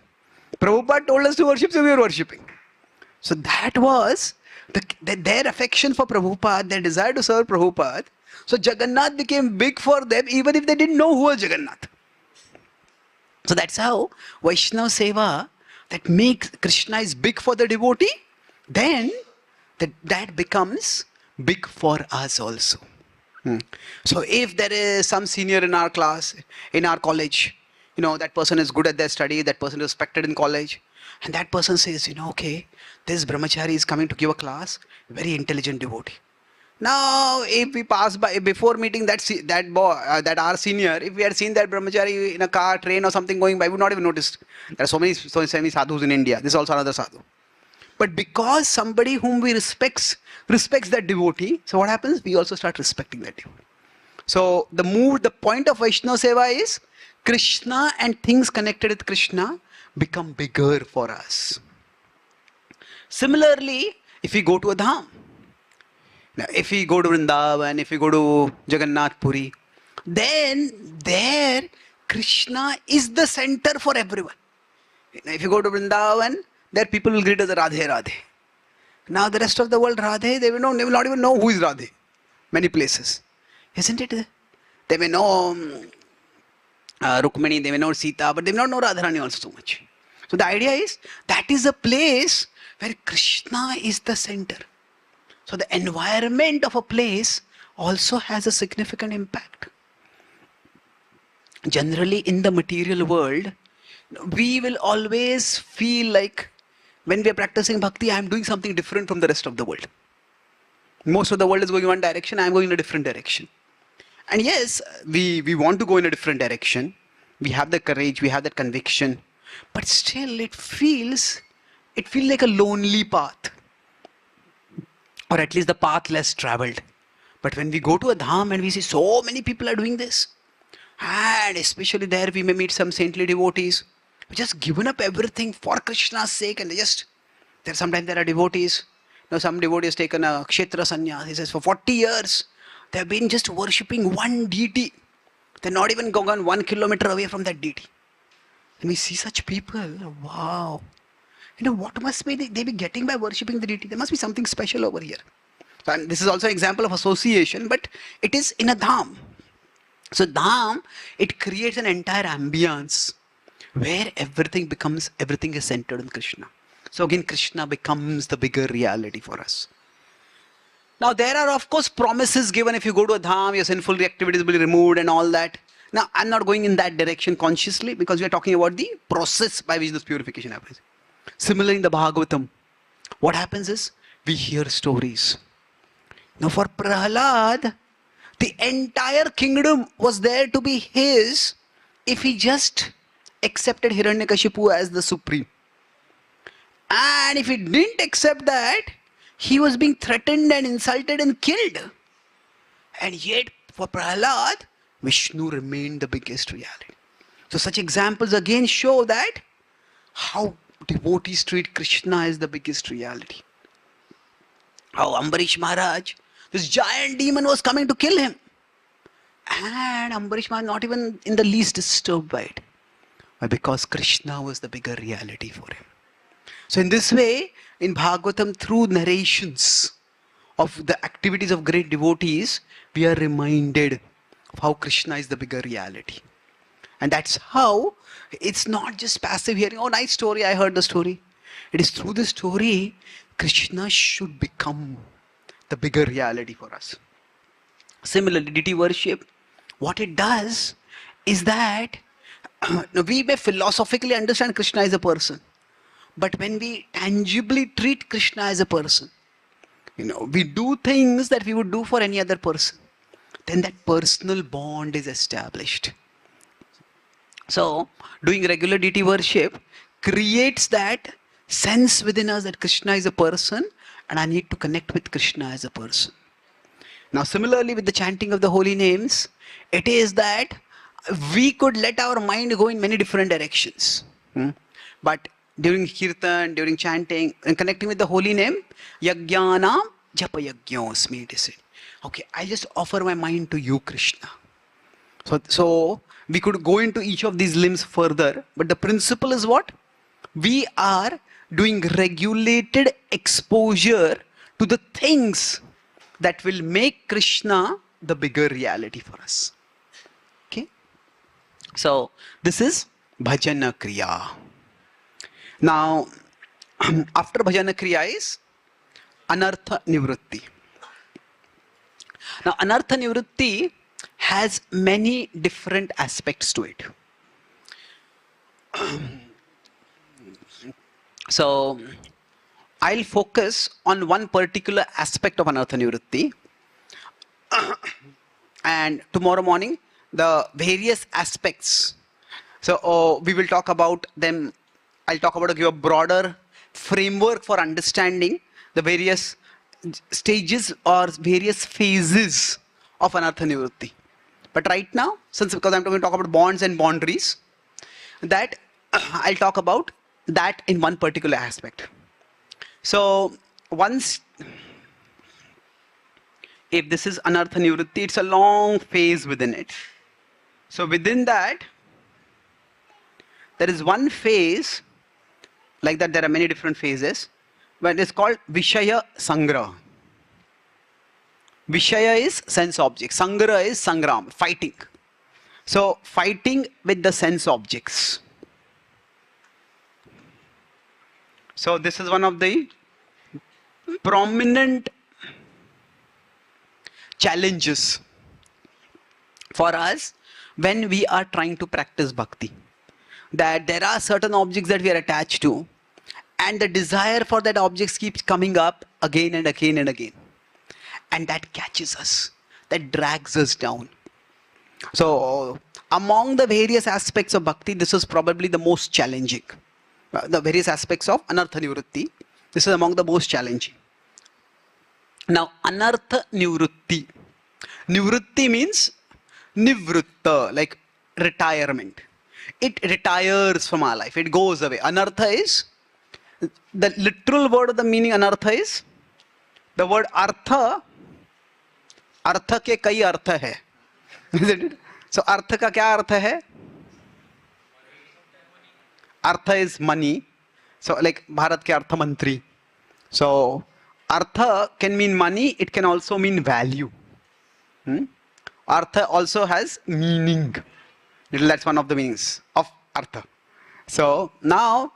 Prabhupada told us to worship, so we are worshipping. So that was their affection for Prabhupada, their desire to serve Prabhupada. So Jagannath became big for them, even if they didn't know who was Jagannath. So that's how Vaishnava Seva, that makes Krishna is big for the devotee, then that becomes big for us also. So if there is some senior in our class, in our college, that person is good at their study, that person is respected in college, and that person says, okay, this brahmachari is coming to give a class, very intelligent devotee. Now, if we pass by before meeting that our senior, if we had seen that brahmachari in a car, train, or something going by, we would not even noticed. There are so many sadhus in India. This is also another sadhu. But because somebody whom we respects that devotee, so what happens? We also start respecting that devotee. So the point of Vaishnava Seva is Krishna and things connected with Krishna become bigger for us. Similarly, if we go to a dham, now, if we go to Vrindavan, if we go to Jagannath Puri, then there Krishna is the center for everyone. If you go to Vrindavan, there people will greet as Radhe Radhe. Now the rest of the world, Radhe, they will not even know who is Radhe. Many places. Isn't it? They may know Rukmini, they may know Sita, but they may not know Radharani also so much. So the idea is, that is a place where Krishna is the center. So the environment of a place also has a significant impact. Generally in the material world, we will always feel like when we are practicing bhakti, I am doing something different from the rest of the world. Most of the world is going in one direction, I am going in a different direction. And yes, we want to go in a different direction. We have the courage, we have that conviction. But still it feels like a lonely path. Or at least the path less traveled. But when we go to a dham and we see so many people are doing this, and especially there we may meet some saintly devotees who just given up everything for Krishna's sake, and sometimes there are devotees. Some devotee has taken a kshetra sannyas. He says for 40 years they have been just worshipping one deity. They're not even gone 1 kilometer away from that deity. And we see such people, wow. What must be they be getting by worshipping the deity? There must be something special over here. So, and this is also an example of association, but it is in a dham. So dham, it creates an entire ambience where everything is centered on Krishna. So again, Krishna becomes the bigger reality for us. Now there are of course promises given. If you go to a dham, your sinful activities will be removed and all that. Now I'm not going in that direction consciously, because we are talking about the process by which this purification happens. Similarly in the Bhagavatam, what happens is, we hear stories. Now for Prahlad, the entire kingdom was there to be his if he just accepted Hiranyakashipu as the supreme. And if he didn't accept that, he was being threatened and insulted and killed. And yet for Prahlad, Vishnu remained the biggest reality. So such examples again show that how devotees treat Krishna as the biggest reality. How Ambarish Maharaj, this giant demon was coming to kill him. And Ambarish Maharaj not even in the least disturbed by it. Why? Because Krishna was the bigger reality for him. So in this way, in Bhagavatam, through narrations of the activities of great devotees, we are reminded of how Krishna is the bigger reality. And that's how it's not just passive hearing, oh nice story, I heard the story. It is through the story, Krishna should become the bigger reality for us. Similarly, deity worship, what it does is that we may philosophically understand Krishna as a person. But when we tangibly treat Krishna as a person, we do things that we would do for any other person, then that personal bond is established. So, doing regular deity worship creates that sense within us that Krishna is a person and I need to connect with Krishna as a person. Now, similarly with the chanting of the holy names, it is that we could let our mind go in many different directions. But during kirtan, during chanting, and connecting with the holy name, yajnanam japa yajñosmi, it is said. Okay, I just offer my mind to you, Krishna. So we could go into each of these limbs further, but the principle is what? We are doing regulated exposure to the things that will make Krishna the bigger reality for us. Okay? So this is bhajana kriya. Now, after bhajana kriya is anartha nivritti. Now, anartha nivritti has many different aspects to it. So, I'll focus on one particular aspect of anartha nivritti. And tomorrow morning, the various aspects. So, we will talk about them. I'll talk about, give a broader framework for understanding the various stages or various phases of anartha nivritti. But right now, because I'm going to talk about bonds and boundaries, that I'll talk about that in one particular aspect. So once, if this is anartha nivritti, it's a long phase within it. So within that, there is one phase, like that there are many different phases, but it's called Vishaya Sangraha. Vishaya is sense object, Sangraha is Sangram, fighting. So fighting with the sense objects. So this is one of the prominent challenges for us when we are trying to practice bhakti. That there are certain objects that we are attached to, and the desire for that objects keeps coming up again and again and again. And that catches us, that drags us down. So among the various aspects of bhakti, this is probably the most challenging. The various aspects of anartha nivritti, this is among the most challenging. Now, anartha nivritti. Nivritti means nivritta, like retirement. It retires from our life, it goes away. Anartha is, the literal word of the meaning anartha is, the word artha, artha ke kai artha hai. Isn't it? So, artha ka kya artha hai? Artha is money. So, like Bharat ke artha mantri. So, artha can mean money, it can also mean value. Artha also has meaning. That's one of the meanings of artha. So, now,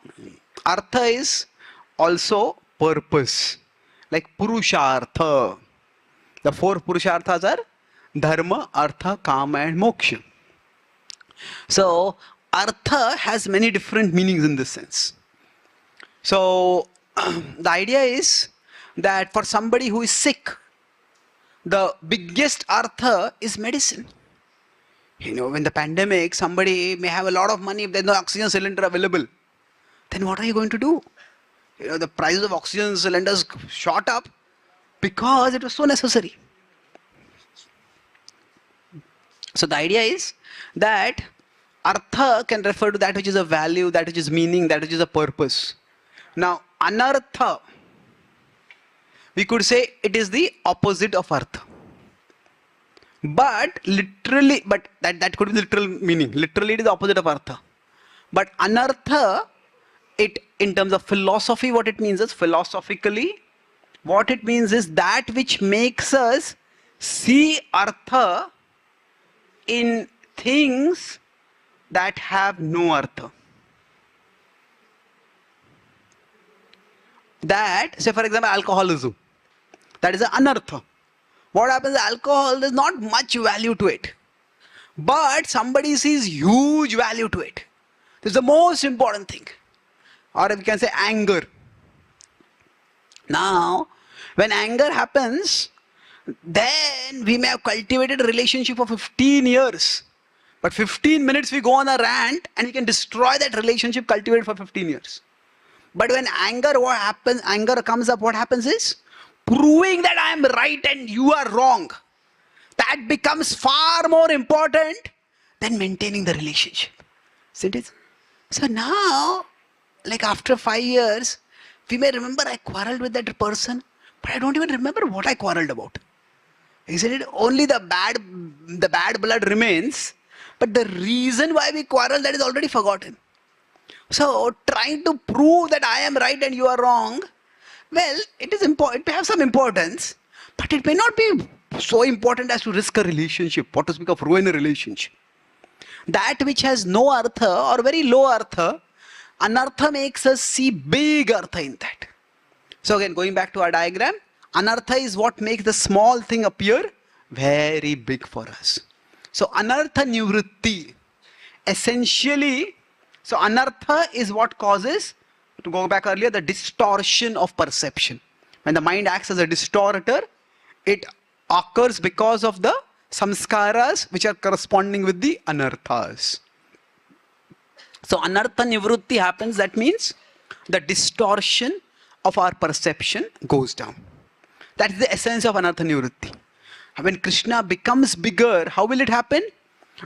artha is also purpose. Like purushartha. The four purusharthas are dharma, artha, kama and moksha. So, artha has many different meanings in this sense. So, the idea is that for somebody who is sick, the biggest artha is medicine. You know, when the pandemic, somebody may have a lot of money, if there's no oxygen cylinder available, then what are you going to do? You know, the price of oxygen cylinders shot up because it was so necessary. So the idea is that artha can refer to that which is a value, that which is meaning, that which is a purpose. Now, anartha, we could say it is the opposite of artha. But literally, that could be literal meaning. Literally it is the opposite of artha. But anartha, it in terms of philosophy, what it means is, philosophically, what it means is that which makes us see artha in things that have no artha. That, say for example, alcoholism. That is an anartha. What happens is alcohol, there's not much value to it. But somebody sees huge value to it. This is the most important thing. Or we can say anger. Now, when anger happens, then we may have cultivated a relationship for 15 years. But 15 minutes we go on a rant and we can destroy that relationship cultivated for 15 years. But when anger comes up, what happens is, proving that I am right and you are wrong. That becomes far more important than maintaining the relationship. Isn't it? So now, like after 5 years, we may remember I quarreled with that person, but I don't even remember what I quarreled about. Isn't it? Only the bad blood remains, but the reason why we quarrel, that is already forgotten. So trying to prove that I am right and you are wrong, well, it is important, it may have some importance, but it may not be so important as to risk a relationship, what to speak of ruin a relationship. That which has no artha or very low artha, anartha makes us see big artha in that. So again, going back to our diagram, anartha is what makes the small thing appear very big for us. So anartha nivritti, essentially, so anartha is what causes, to go back earlier, the distortion of perception. When the mind acts as a distorter, it occurs because of the samskaras which are corresponding with the anarthas. So anartha nivritti happens, that means the distortion of our perception goes down. That is the essence of anartha nivritti. When Krishna becomes bigger, how will it happen?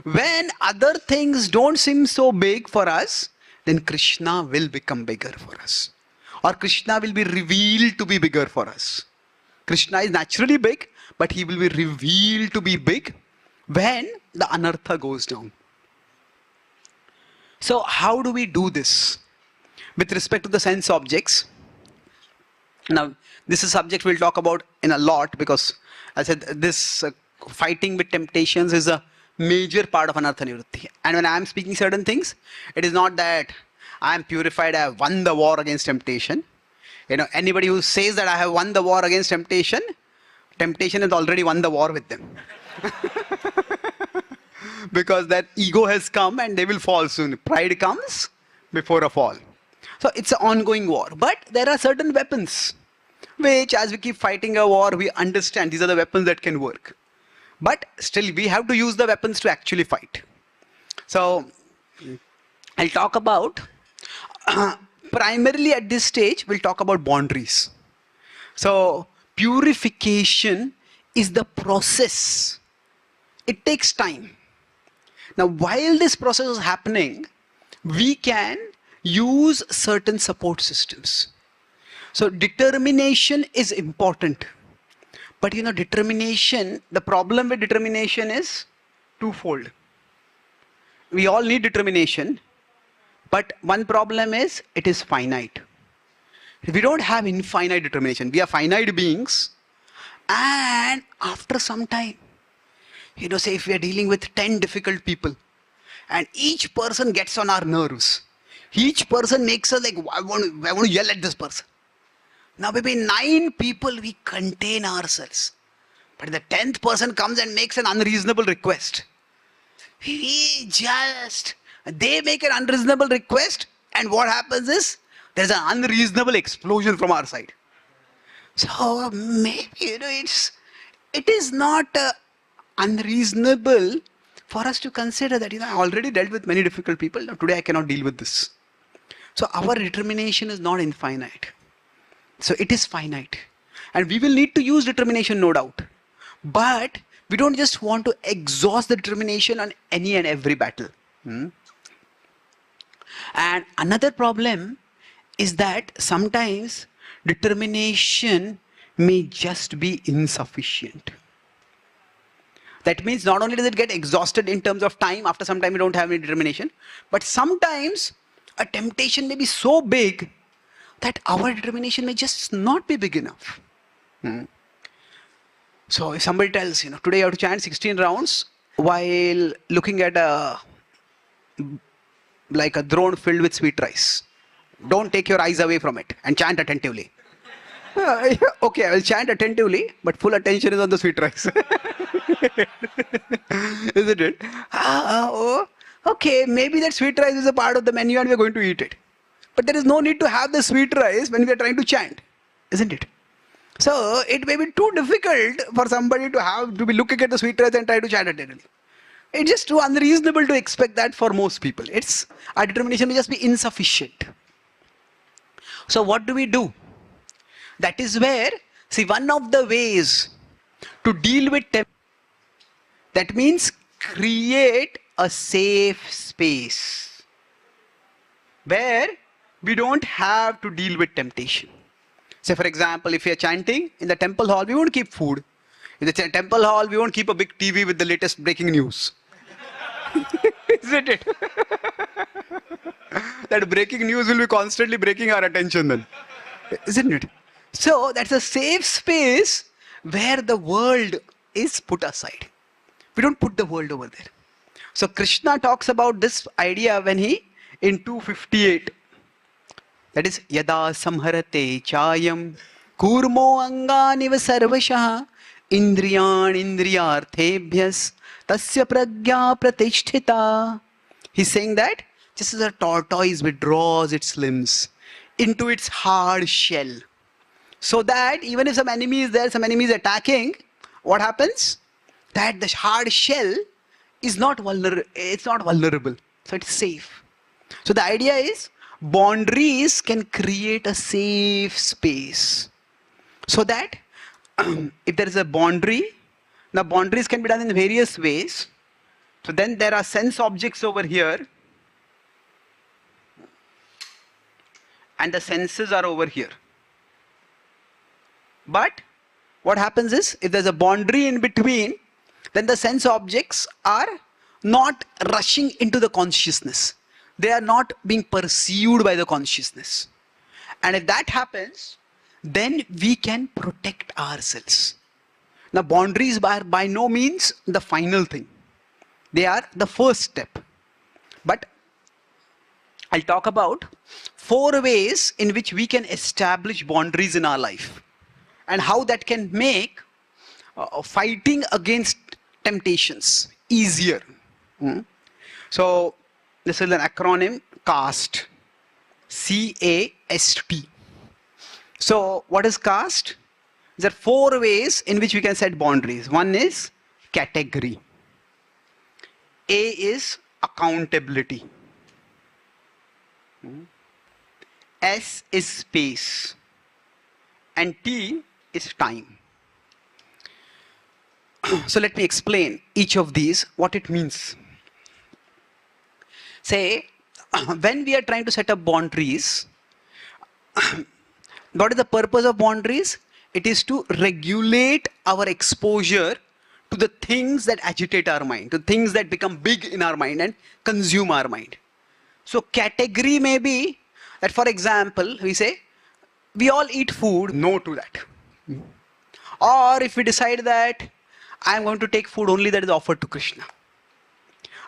When other things don't seem so big for us, then Krishna will become bigger for us. Or Krishna will be revealed to be bigger for us. Krishna is naturally big, but he will be revealed to be big when the anartha goes down. So how do we do this? With respect to the sense objects. Now, this is a subject we'll talk about in a lot, because I said this fighting with temptations is a major part of anartha nivritti. And when I am speaking certain things, it is not that I am purified, I have won the war against temptation. Anybody who says that I have won the war against temptation, temptation has already won the war with them. Because that ego has come and they will fall soon. Pride comes before a fall. So it's an ongoing war. But there are certain weapons which, as we keep fighting a war, we understand these are the weapons that can work. But still we have to use the weapons to actually fight. So I'll talk about, primarily at this stage, we'll talk about boundaries. So purification is the process. It takes time. Now, while this process is happening, we can use certain support systems. So determination is important. But determination, the problem with determination is twofold. We all need determination, but one problem is it is finite. We don't have infinite determination. We are finite beings, and after some time, say if we are dealing with 10 difficult people, and each person gets on our nerves, each person makes us like, I want to yell at this person. Now maybe 9 people we contain ourselves, but the 10th person comes and makes an unreasonable request. They make an unreasonable request, and what happens is there's an unreasonable explosion from our side. So maybe it is not unreasonable for us to consider that I already dealt with many difficult people. Now today I cannot deal with this. So our determination is not infinite. So it is finite. And we will need to use determination, no doubt. But we don't just want to exhaust the determination on any and every battle. And another problem is that sometimes determination may just be insufficient. That means not only does it get exhausted in terms of time, after some time we don't have any determination, but sometimes a temptation may be so big that our determination may just not be big enough. So if somebody tells, today you have to chant 16 rounds while looking at a drone filled with sweet rice. Don't take your eyes away from it and chant attentively. Okay, I will chant attentively, but full attention is on the sweet rice. Isn't it? Okay, maybe that sweet rice is a part of the menu and we are going to eat it. But there is no need to have the sweet rice when we are trying to chant, isn't it? So it may be too difficult for somebody to be looking at the sweet rice and try to chant attentively. It's just too unreasonable to expect that for most people. Our determination may just be insufficient. So what do we do? That is where, one of the ways to deal with That means create a safe space where we don't have to deal with temptation. Say, for example, if we are chanting in the temple hall, we won't keep food. In the temple hall, we won't keep a big TV with the latest breaking news. Isn't it? That breaking news will be constantly breaking our attention then. Isn't it? So that's a safe space where the world is put aside. We don't put the world over there. So Krishna talks about this idea when he, in 258, that is, yada samharate chayam kurmo anganiva sarvashah indriyan indriyarthebhyas tasya pragya pratisthita. He's saying that just as a tortoise withdraws its limbs into its hard shell, so that even if some enemy is there, some enemy is attacking, what happens? That the hard shell is not vulnerable. It's not vulnerable, so it's safe. So the idea is boundaries can create a safe space, so that if there is a boundary, now boundaries can be done in various ways. So then there are sense objects over here, and the senses are over here. But what happens is, if there's a boundary in between, then the sense objects are not rushing into the consciousness. They are not being pursued by the consciousness. And if that happens, then we can protect ourselves. Now, boundaries are by no means the final thing. They are the first step. But I'll talk about 4 ways in which we can establish boundaries in our life, and how that can make fighting against temptations easier. So this is an acronym, CAST. C-A-S-T. So what is CAST? There are 4 ways in which we can set boundaries. One is category. A is accountability. S is space. And T is time. So let me explain each of these, what it means. Say, when we are trying to set up boundaries, what is the purpose of boundaries? It is to regulate our exposure to the things that agitate our mind, to things that become big in our mind and consume our mind. So category may be that, for example, we say, we all eat food, no to that. Or if we decide that I am going to take food only that is offered to Krishna.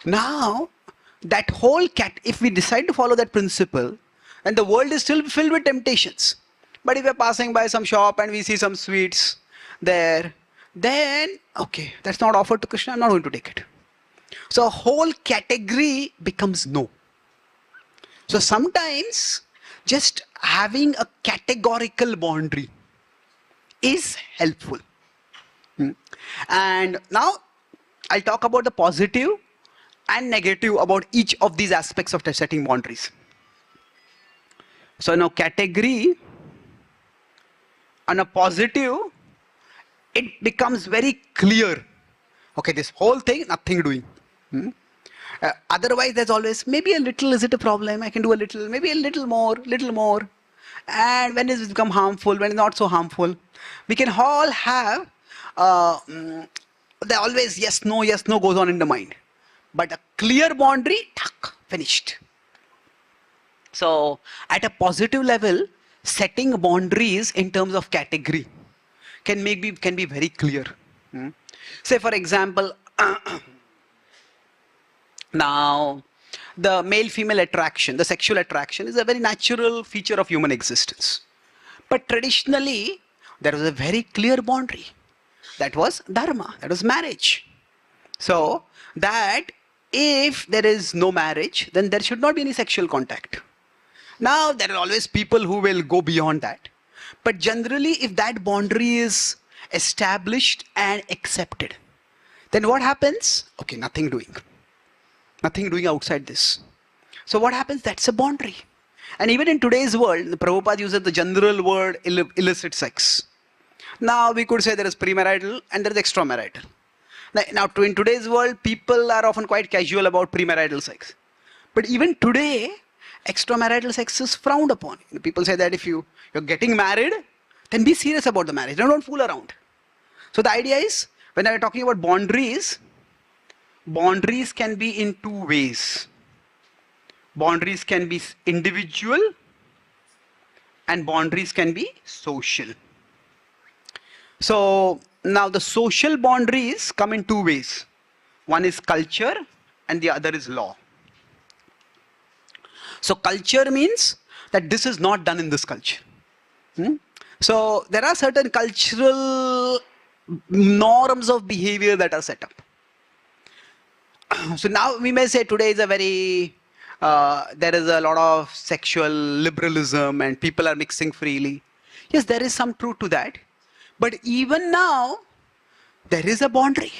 Now, that whole if we decide to follow that principle, then the world is still filled with temptations. But if we are passing by some shop and we see some sweets there, then, okay, that's not offered to Krishna, I'm not going to take it. So a whole category becomes no. So sometimes just having a categorical boundary is helpful. And now I'll talk about the positive and negative about each of these aspects of setting boundaries. So now category, on a positive, it becomes very clear. Okay, this whole thing, nothing doing. Otherwise, there's always maybe a little, is it a problem? I can do a little, maybe a little more, little more. And when does it become harmful, when it's not so harmful? We can all have, there always yes, no goes on in the mind. But a clear boundary, finished. So at a positive level, setting boundaries in terms of category can be very clear. Say for example, now the male-female attraction, the sexual attraction is a very natural feature of human existence. But traditionally, there was a very clear boundary. That was dharma, that was marriage. So that if there is no marriage, then there should not be any sexual contact. Now, there are always people who will go beyond that. But generally, if that boundary is established and accepted, then what happens? Okay, nothing doing. Nothing doing outside this. So what happens? That's a boundary. And even in today's world, the Prabhupada uses the general word illicit sex. Now, we could say there is premarital and there is extramarital. Now, in today's world, people are often quite casual about premarital sex. But even today, extramarital sex is frowned upon. People say that if you're getting married, then be serious about the marriage. Don't fool around. So the idea is, when I'm talking about boundaries can be in two ways. Boundaries can be individual and boundaries can be social. So now the social boundaries come in two ways. One is culture and the other is law. So culture means that this is not done in this culture. So there are certain cultural norms of behavior that are set up. So now we may say today is a very, there is a lot of sexual liberalism and people are mixing freely. Yes, there is some truth to that. But even now, there is a boundary.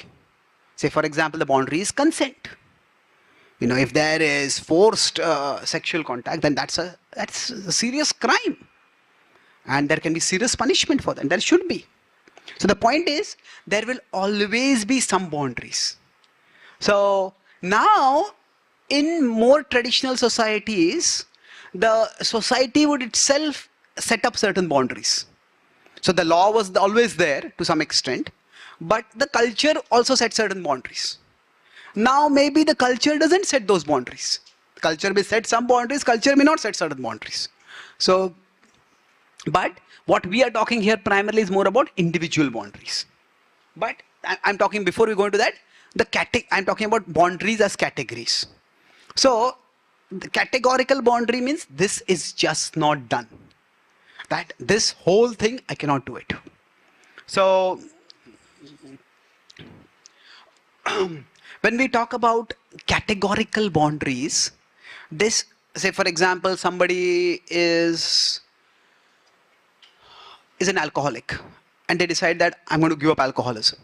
Say for example, the boundary is consent. If there is forced sexual contact, then that's a serious crime. And there can be serious punishment for that. And there should be. So the point is, there will always be some boundaries. So now, in more traditional societies, the society would itself set up certain boundaries. So the law was always there to some extent, but the culture also set certain boundaries. Now maybe the culture doesn't set those boundaries. Culture may set some boundaries, culture may not set certain boundaries. So, but what we are talking here primarily is more about individual boundaries. But I'm talking, before we go into that, I'm talking about boundaries as categories. So the categorical boundary means this is just not done. That this whole thing, I cannot do it. So when we talk about categorical boundaries, this, say for example, somebody is an alcoholic and they decide that I'm going to give up alcoholism.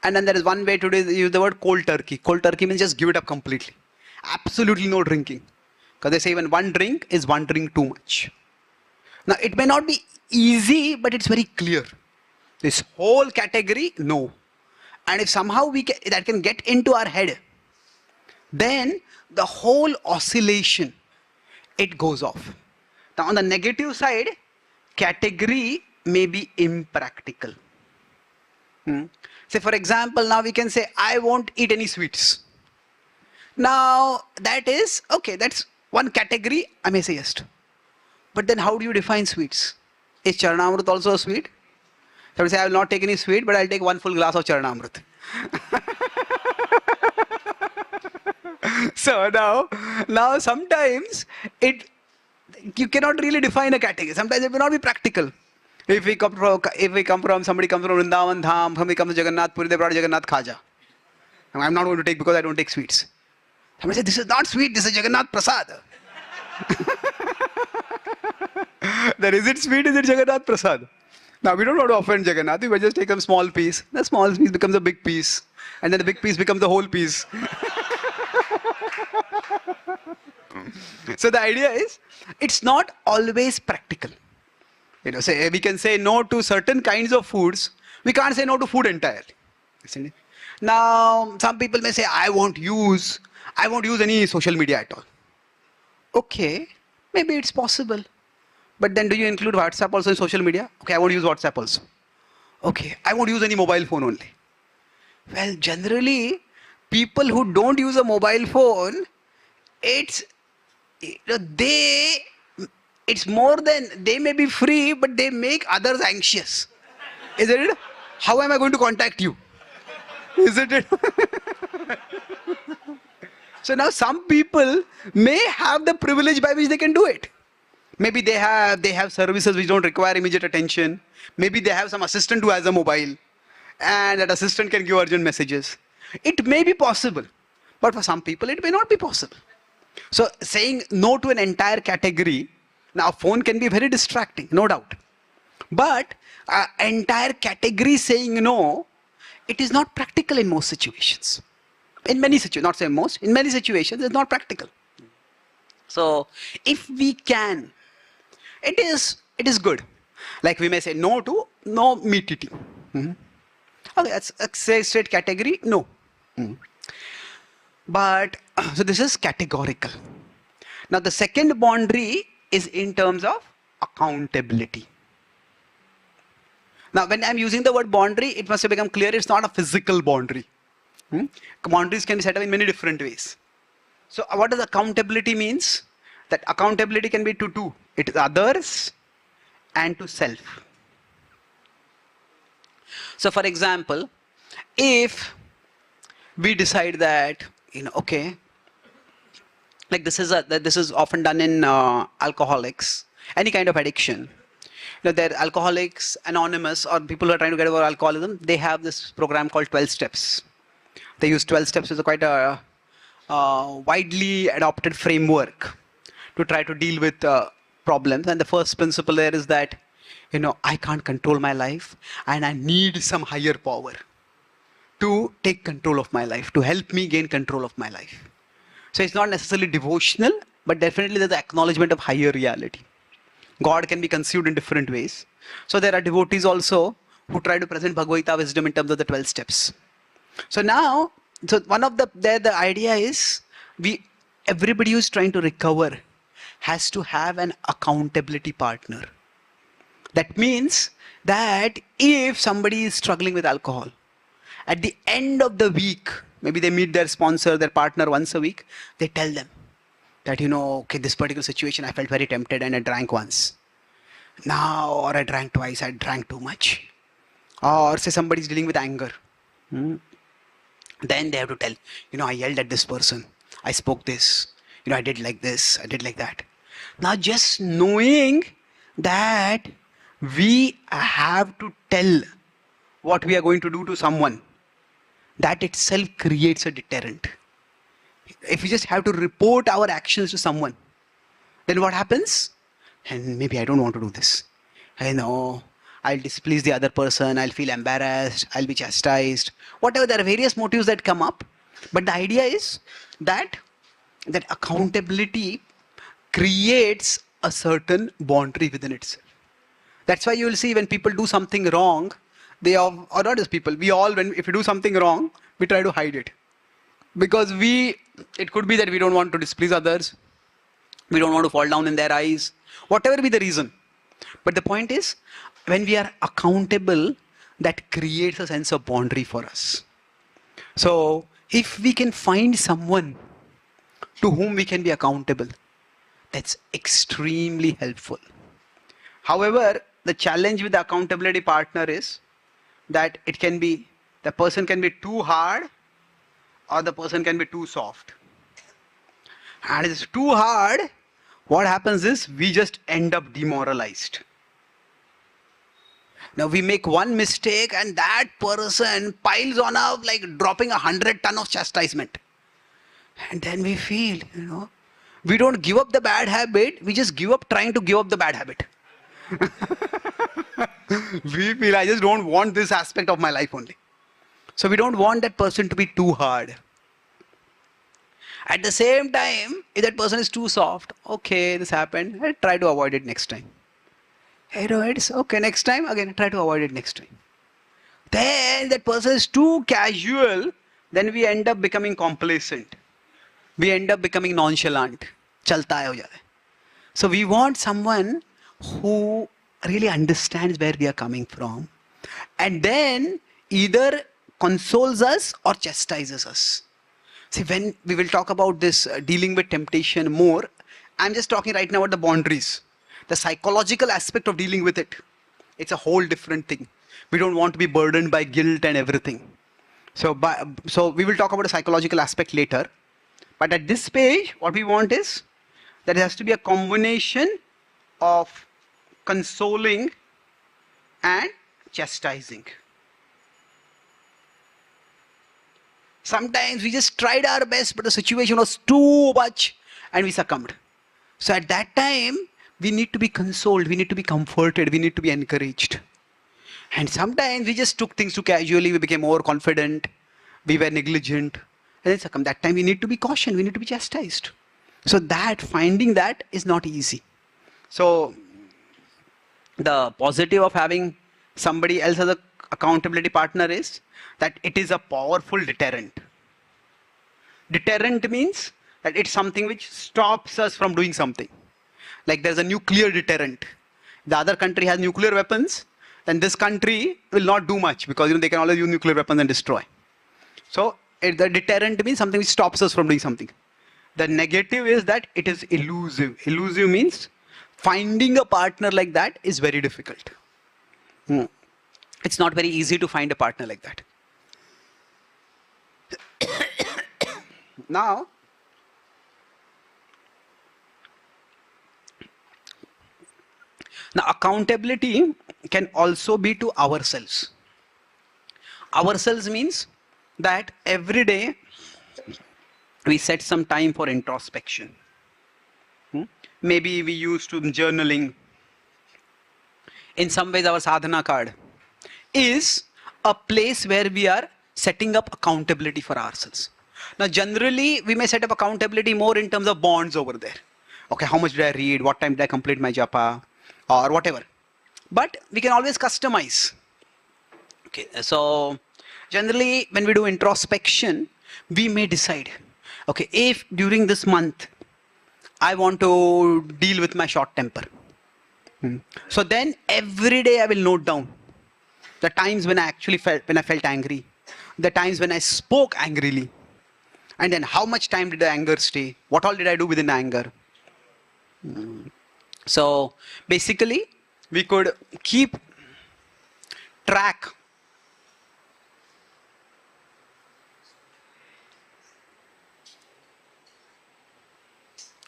And then there is one way to use the word cold turkey. Cold turkey means just give it up completely. Absolutely no drinking. Because they say even one drink is one drink too much. Now it may not be easy, but it's very clear. This whole category, no. And if somehow that can get into our head, then the whole oscillation, it goes off. Now on the negative side, category may be impractical. Say for example, now we can say, I won't eat any sweets. Now that is, okay, that's one category, I may say yes to. But then how do you define sweets? Is Charanamrut also a sweet? So I will say, I will not take any sweet, but I'll take one full glass of Charanamrut. So now sometimes you cannot really define a category. Sometimes it may not be practical. If somebody comes from Vrindavan Dham, somebody comes to Jagannath Puri, they brought Jagannath Khaja. I'm not going to take because I don't take sweets. Somebody says, this is not sweet, this is Jagannath Prasad. Then is it sweet, is it Jagannath Prasad? Now we don't want to offend Jagannath, we just take a small piece. The small piece becomes a big piece. And then the big piece becomes the whole piece. So the idea is, it's not always practical. Say we can say no to certain kinds of foods. We can't say no to food entirely. Isn't it? Now, some people may say, I won't use any social media at all. Okay, maybe it's possible. But then do you include WhatsApp also in social media? Okay, I won't use WhatsApp also. Okay, I won't use any mobile phone only. Well, generally, people who don't use a mobile phone, it's more than, they may be free, but they make others anxious. Isn't it? How am I going to contact you? Isn't it? So now some people may have the privilege by which they can do it. Maybe they have services which don't require immediate attention. Maybe they have some assistant who has a mobile and that assistant can give urgent messages. It may be possible, but for some people it may not be possible. So saying no to an entire category, now phone can be very distracting, no doubt. But entire category saying no, it is not practical in most situations. In many situations, not say most, in many situations it's not practical. So if we can, it is good. Like we may say no to no meat eating. Okay, that's a straight category. No. But so this is categorical. Now the second boundary is in terms of accountability. Now when I'm using the word boundary, it must have become clear it's not a physical boundary. Boundaries can be set up in many different ways. So what does accountability means? That accountability can be to two. It is others and to self. So for example, if we decide that, okay, like this is often done in alcoholics, any kind of addiction. They're Alcoholics Anonymous or people who are trying to get over alcoholism. They have this program called 12 Steps. They use 12 Steps as quite a widely adopted framework to try to deal with problems. And the first principle there is that, I can't control my life and I need some higher power to take control of my life, to help me gain control of my life. So it's not necessarily devotional, but definitely there's the acknowledgement of higher reality. God can be conceived in different ways. So there are devotees also who try to present Bhagavad Gita wisdom in terms of the 12 steps. So now, one of the idea is everybody who's trying to recover has to have an accountability partner. That means that if somebody is struggling with alcohol, at the end of the week, maybe they meet their sponsor, their partner once a week, they tell them that, okay, this particular situation, I felt very tempted and I drank once. Now, or I drank twice, I drank too much. Or say somebody's dealing with anger. Then they have to tell, I yelled at this person, I spoke this, I did like this, I did like that. Now just knowing that we have to tell what we are going to do to someone, that itself creates a deterrent. If we just have to report our actions to someone, then what happens? And maybe I don't want to do this. I know, I'll displease the other person, I'll feel embarrassed, I'll be chastised. Whatever, there are various motives that come up. But the idea is that accountability creates a certain boundary within itself. That's why you will see when people do something wrong, or not just people, we all, if we do something wrong, we try to hide it. Because it could be that we don't want to displease others, we don't want to fall down in their eyes, whatever be the reason. But the point is, when we are accountable, that creates a sense of boundary for us. So, if we can find someone to whom we can be accountable, that's extremely helpful. However, the challenge with the accountability partner is that the person can be too hard or the person can be too soft. And if it's too hard, what happens is we just end up demoralized. Now we make one mistake and that person piles on up like dropping 100 tons of chastisement. And then we feel, we don't give up the bad habit, we just give up trying to give up the bad habit. We feel, I just don't want this aspect of my life only. So we don't want that person to be too hard. At the same time, if that person is too soft, okay, this happened, I'll try to avoid it next time. It's okay, next time, again, try to avoid it next time. Then that person is too casual, then we end up becoming complacent. We end up becoming nonchalant. Chalta hai ho jata hai. So we want someone who really understands where we are coming from and then either consoles us or chastises us. See, when we will talk about this dealing with temptation more, I'm just talking right now about the boundaries. The psychological aspect of dealing with it. It's a whole different thing. We don't want to be burdened by guilt and everything. So we will talk about the psychological aspect later. But at this page, what we want is that it has to be a combination of consoling and chastising. Sometimes we just tried our best, but the situation was too much and we succumbed. So at that time, we need to be consoled, we need to be comforted, we need to be encouraged. And sometimes we just took things too casually, we became overconfident, we were negligent, and then succumbed. That time we need to be cautioned, we need to be chastised. So finding that is not easy. So the positive of having somebody else as a accountability partner is that it is a powerful deterrent. Deterrent means that it's something which stops us from doing something. Like there's a nuclear deterrent. The other country has nuclear weapons, then this country will not do much because they can always use nuclear weapons and destroy. So the deterrent means something which stops us from doing something. The negative is that it is elusive. Elusive means finding a partner like that is very difficult. It's not very easy to find a partner like that. Now, accountability can also be to ourselves. Ourselves means that every day we set some time for introspection. Maybe we used to journaling. In some ways, our sadhana card is a place where we are setting up accountability for ourselves. Now, generally, we may set up accountability more in terms of bonds over there. Okay, how much did I read? What time did I complete my japa? Or whatever. But we can always customize. Okay, so generally, when we do introspection, we may decide, okay, if during this month, I want to deal with my short temper. So then every day I will note down the times when I felt angry, the times when I spoke angrily, and then how much time did the anger stay? What all did I do within anger? So basically, we could keep track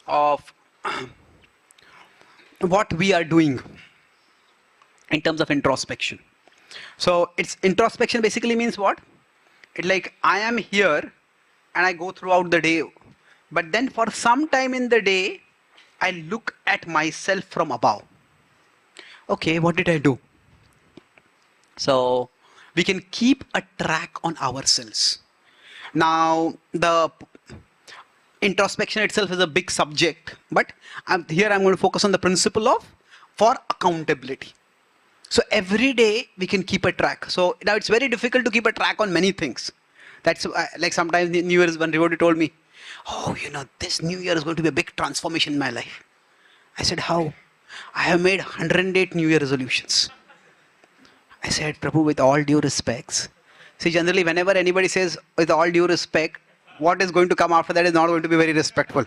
of what we are doing in terms of introspection. So it's introspection basically means what? It's like I am here and I go throughout the day, but then for some time in the day, I look at myself from above. Okay, what did I do? So we can keep a track on ourselves. Now, the introspection itself is a big subject, but here I'm going to focus on the principle of for accountability. So every day we can keep a track. So now it's very difficult to keep a track on many things. That's like sometimes New Year's when devotee told me, oh, this New Year is going to be a big transformation in my life. I said, how? I have made 108 New Year resolutions. I said, Prabhu, with all due respects. See, generally, whenever anybody says, with all due respect, what is going to come after that is not going to be very respectful.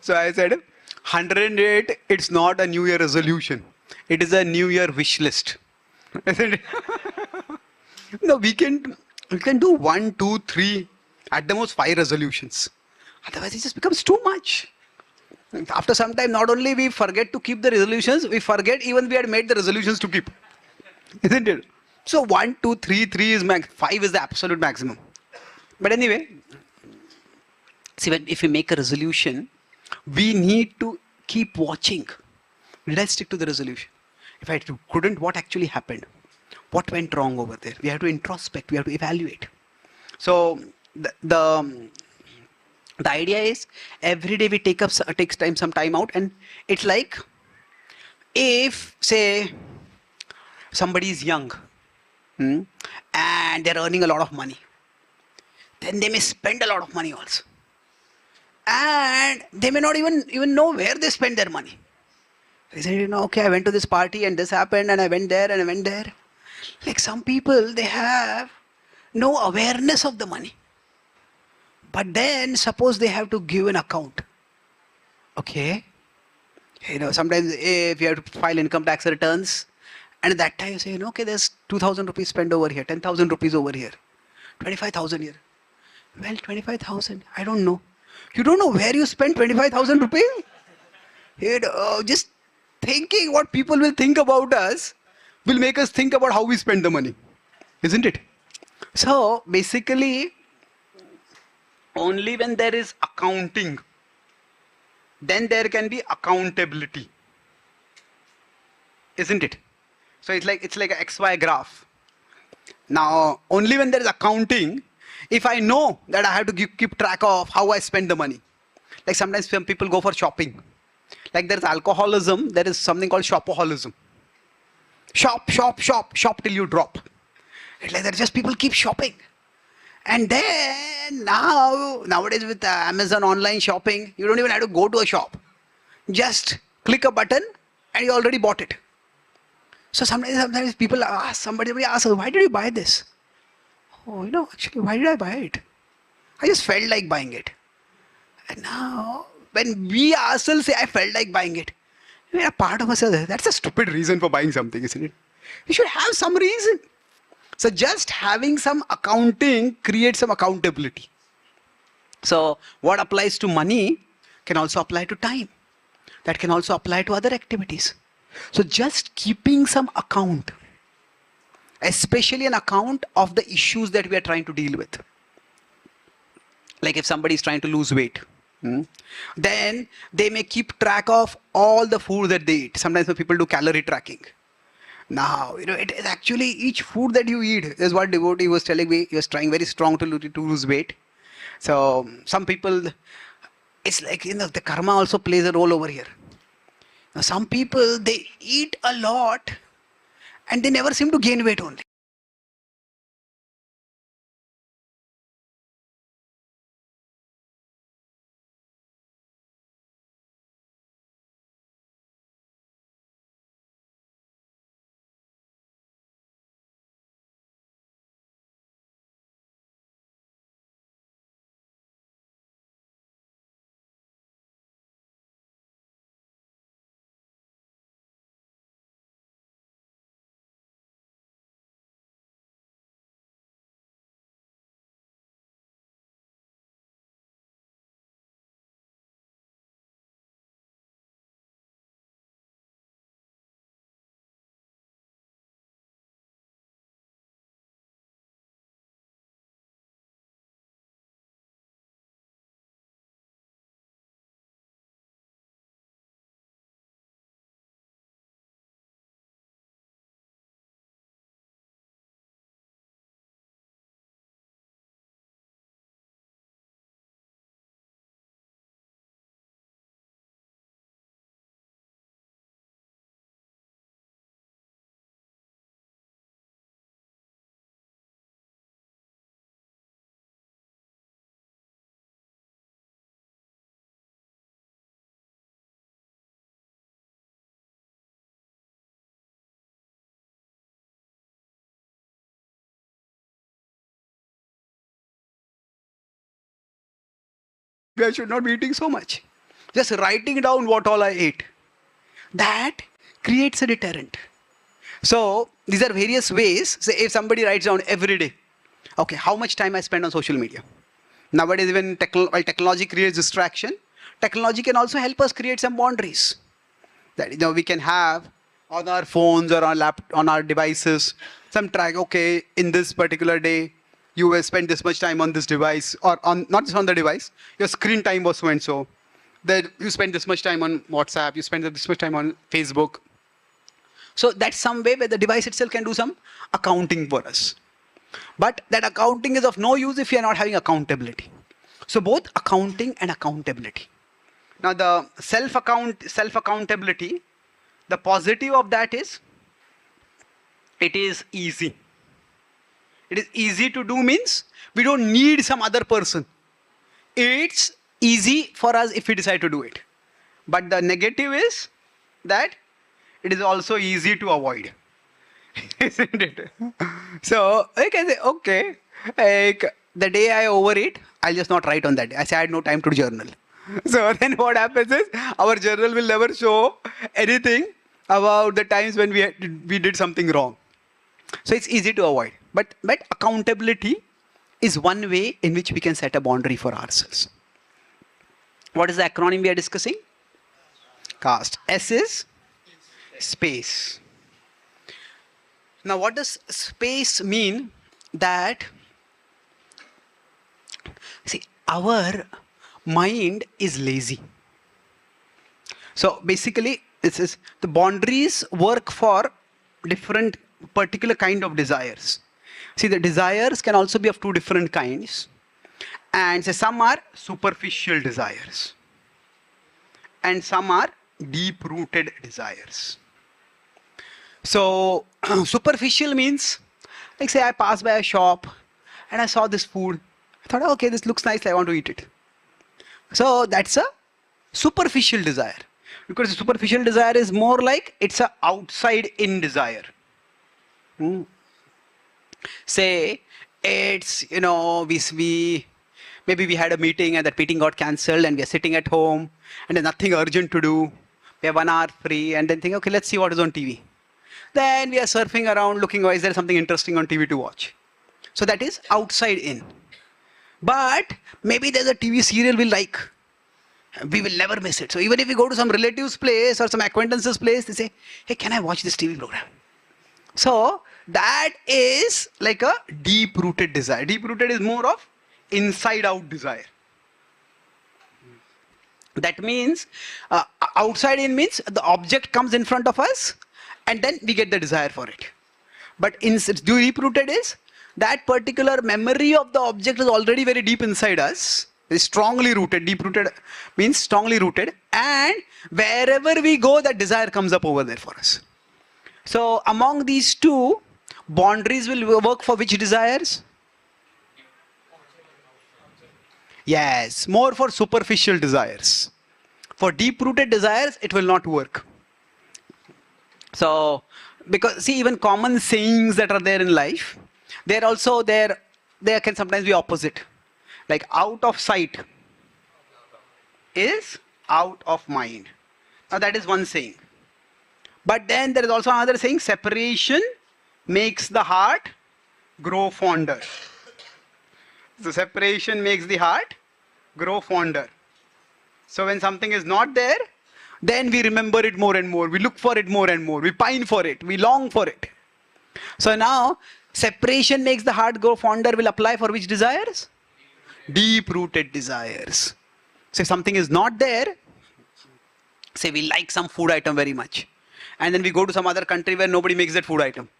So I said, 108, it's not a New Year resolution. It is a New Year wish list. I said, no, we can do 1, 2, 3, at the most 5 resolutions. Otherwise, it just becomes too much. After some time, not only we forget to keep the resolutions, we forget even we had made the resolutions to keep. Isn't it? So 1, 2, 3, 3 is max, 5 is the absolute maximum. But anyway, see, if we make a resolution, we need to keep watching. Did I stick to the resolution? If I couldn't, what actually happened? What went wrong over there? We have to introspect, we have to evaluate. So the idea is every day we takes some time out, and it's like if say somebody is young and they're earning a lot of money, then they may spend a lot of money also, and they may not even know where they spend their money. They say, okay, I went to this party and this happened and I went there and I went there. Like some people, they have no awareness of the money. But then suppose they have to give an account. Okay. Sometimes if you have to file income tax returns, and at that time you say, okay, there's 2,000 rupees spent over here, 10,000 rupees over here, 25,000 here. Well, 25,000, I don't know. You don't know where you spent 25,000 rupees? Just thinking what people will think about us will make us think about how we spend the money. Isn't it? So, basically, only when there is accounting, then there can be accountability. Isn't it? So, it's like an XY graph. Now, only when there is accounting, if I know that I have to keep track of how I spend the money. Like sometimes people go for shopping. Like there's alcoholism, there is something called shopaholism. Shop, shop, shop, shop till you drop. It's like that just people keep shopping. And then nowadays with Amazon online shopping, you don't even have to go to a shop. Just click a button and you already bought it. So sometimes people ask, somebody asks, why did you buy this? Oh, actually, why did I buy it? I just felt like buying it. And now, when we ourselves say, I felt like buying it, we are a part of us. That's a stupid reason for buying something, isn't it? You should have some reason. So just having some accounting creates some accountability. So what applies to money can also apply to time. That can also apply to other activities. So just keeping some account, especially an account of the issues that we are trying to deal with. Like if somebody is trying to lose weight, then they may keep track of all the food that they eat. Sometimes people do calorie tracking. Now, it is actually each food that you eat is what devotee was telling me. He was trying very strong to lose weight. So some people, it's like, the karma also plays a role over here. Now, some people, they eat a lot and they never seem to gain weight only. I should not be eating so much. Just writing down what all I ate. That creates a deterrent. So these are various ways. Say if somebody writes down every day, okay, how much time I spend on social media. Nowadays, even while technology creates distraction, technology can also help us create some boundaries that we can have on our phones or on our devices. Some track, okay, in this particular day, you will spend this much time on this device, or on not just on the device, your screen time was so and so. Then you spend this much time on WhatsApp, you spend this much time on Facebook. So that's some way where the device itself can do some accounting for us. But that accounting is of no use if you are not having accountability. So both accounting and accountability. Now the self-accountability, the positive of that is, it is easy. It is easy to do means we don't need some other person. It's easy for us if we decide to do it. But the negative is that it is also easy to avoid. Isn't it? So I can say, okay, like the day I overeat, I'll just not write on that day. I say I had no time to journal. So then what happens is our journal will never show anything about the times when we did something wrong. So it's easy to avoid. But accountability is one way in which we can set a boundary for ourselves. What is the acronym we are discussing? CAST. S is space. Now what does space mean? That, see, our mind is lazy. So basically, this is the boundaries work for different particular kind of desires. See, the desires can also be of two different kinds. And say some are superficial desires. And some are deep-rooted desires. So, superficial means, like say I passed by a shop and I saw this food. I thought, okay, this looks nice, I want to eat it. So that's a superficial desire. Because the superficial desire is more like it's a outside-in desire. Say it's, maybe we had a meeting and that meeting got cancelled and we are sitting at home and there's nothing urgent to do. We have 1 hour free and then think, okay, let's see what is on TV. Then we are surfing around looking, is there something interesting on TV to watch? So that is outside in. But maybe there's a TV serial we like. We will never miss it. So even if we go to some relative's place or some acquaintance's place, they say, hey, can I watch this TV program? So that is like a deep-rooted desire. Deep-rooted is more of inside-out desire. That means outside in means the object comes in front of us and then we get the desire for it. But deep-rooted is that particular memory of the object is already very deep inside us. It's strongly rooted. Deep-rooted means strongly rooted. And wherever we go, that desire comes up over there for us. So among these two, boundaries will work for which desires? Yes, more for superficial desires. For deep-rooted desires, it will not work. So, because see, even common sayings that are there in life, they're also there. They can sometimes be opposite. Like out of sight is out of mind. Now that is one saying. But then there is also another saying, separation makes the heart grow fonder. So separation makes the heart grow fonder. So when something is not there, then we remember it more and more. We look for it more and more. We pine for it. We long for it. So now, separation makes the heart grow fonder will apply for which desires? Deep-rooted desires. So if something is not there, say we like some food item very much, and then we go to some other country where nobody makes that food item,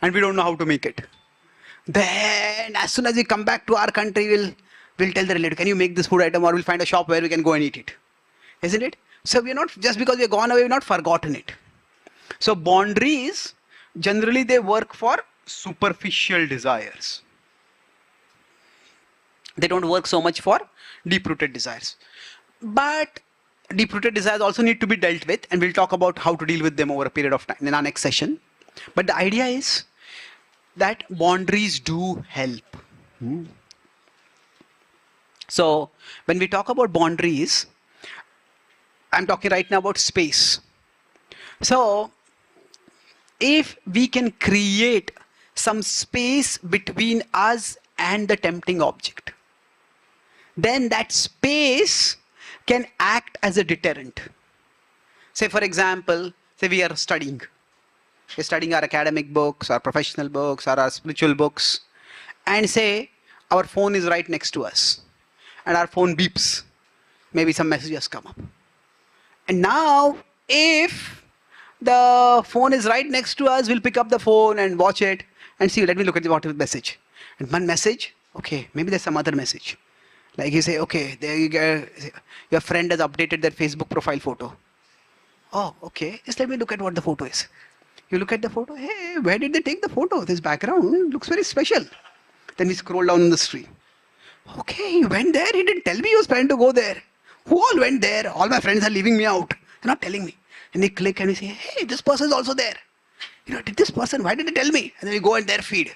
and we don't know how to make it. Then as soon as we come back to our country, we'll tell the relative, can you make this food item, or we'll find a shop where we can go and eat it. Isn't it? So we're not, just because we're gone away, we've not forgotten it. So boundaries, generally they work for superficial desires. They don't work so much for deep-rooted desires. But deep-rooted desires also need to be dealt with, and we'll talk about how to deal with them over a period of time in our next session. But the idea is that boundaries do help. So when we talk about boundaries, I'm talking right now about space. So if we can create some space between us and the tempting object, then that space can act as a deterrent. Say for example, say we are studying. We're studying our academic books, our professional books, or our spiritual books, and say our phone is right next to us and our phone beeps. Maybe some messages come up. And now if the phone is right next to us, we'll pick up the phone and watch it and see, let me look at what is the message. And one message, okay, maybe there's some other message. Like you say, okay, there you go, your friend has updated their Facebook profile photo. Oh, okay, just let me look at what the photo is. You look at the photo, hey, where did they take the photo? This background looks very special. Then we scroll down the street. Okay, he went there, he didn't tell me he was planning to go there. Who all went there? All my friends are leaving me out. They're not telling me. And we click and we say, hey, this person is also there. Did this person, why did they tell me? And then we go in their feed.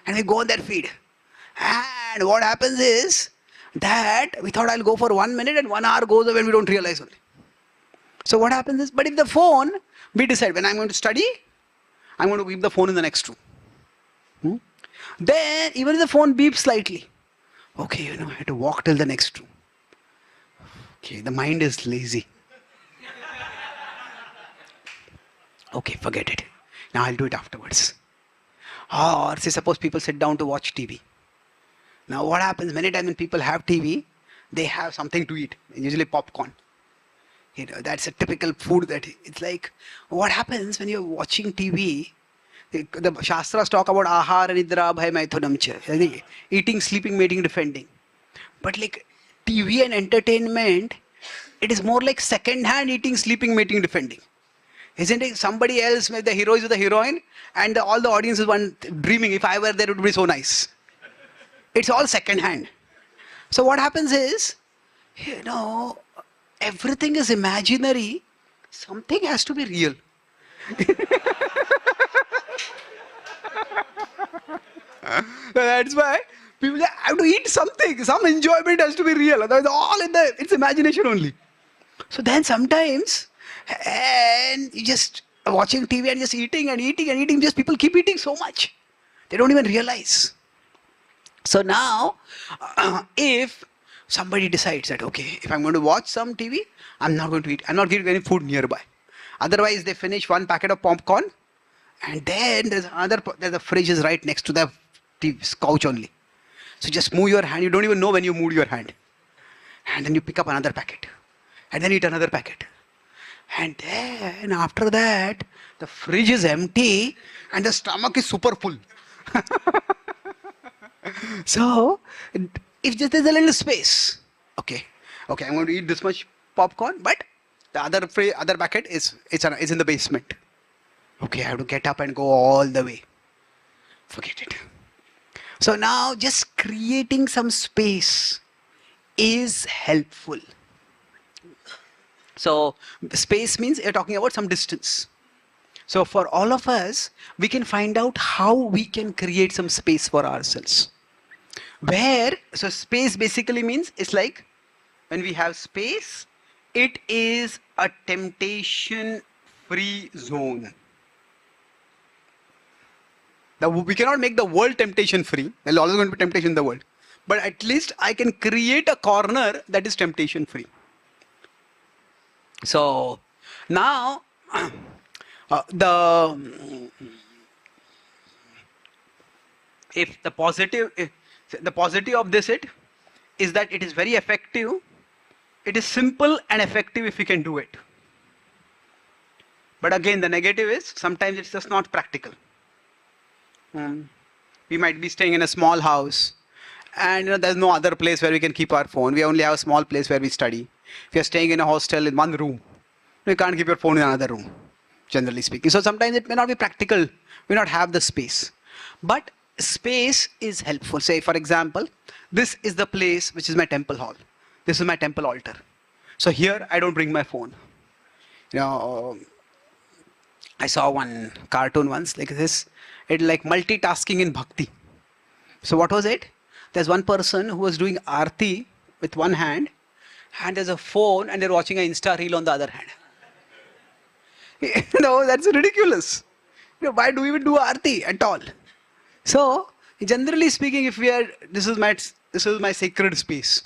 And we go in their feed. And what happens is that we thought I'll go for 1 minute and 1 hour goes away and we don't realize only. So what happens is, but if the phone, we decide when I'm going to study, I'm going to keep the phone in the next room. Then even if the phone beeps slightly, okay, I have to walk till the next room. Okay, the mind is lazy. Okay, forget it. Now I'll do it afterwards. Or say suppose people sit down to watch TV. Now what happens many times when people have TV, they have something to eat, usually popcorn. That's a typical food that it's like, what happens when you're watching TV? The Shastras talk about ahara, nidra, bhai, maithunam cha. Eating, sleeping, mating, defending. But like TV and entertainment it is more like second-hand eating, sleeping, mating, defending. Isn't it? Somebody else, maybe the hero is with the heroine, and all the audience is one dreaming, if I were there, it would be so nice. It's all second-hand. So what happens is, everything is imaginary. Something has to be real. That's why people say, I have to eat something. Some enjoyment has to be real. Otherwise, all it's imagination only. So then sometimes, and you just watching TV and just eating and eating and eating, just people keep eating so much. They don't even realize. So now, if somebody decides that, okay, if I'm going to watch some TV, I'm not going to eat. I'm not getting any food nearby. Otherwise, they finish one packet of popcorn, and then there's the fridge is right next to the couch only. So just move your hand. You don't even know when you moved your hand. And then you pick up another packet. And then eat another packet. And then after that, the fridge is empty and the stomach is super full. So, if just there's a little space, okay, I'm going to eat this much popcorn, but the other packet is in the basement. Okay, I have to get up and go all the way. Forget it. So now, just creating some space is helpful. So, space means you're talking about some distance. So, for all of us, we can find out how we can create some space for ourselves. So space basically means, it's like when we have space, it is a temptation-free zone. Now, we cannot make the world temptation-free. There's always going to be temptation in the world. But at least I can create a corner that is temptation-free. So now, the positive of this is that it is very effective. It is simple and effective if we can do it. But again, the negative is sometimes it's just not practical. We might be staying in a small house, and there's no other place where we can keep our phone. We only have a small place where we study. If you're staying in a hostel in one room, you can't keep your phone in another room, generally speaking. So sometimes it may not be practical. We may not have the space. But space is helpful. Say, for example, this is the place which is my temple hall. This is my temple altar. So here I don't bring my phone. I saw one cartoon once like this. It like multitasking in Bhakti. So what was it? There's one person who was doing Aarti with one hand, and there's a phone, and they're watching an Insta reel on the other hand. That's ridiculous. Why do we even do Aarti at all? So, generally speaking, this is my sacred space.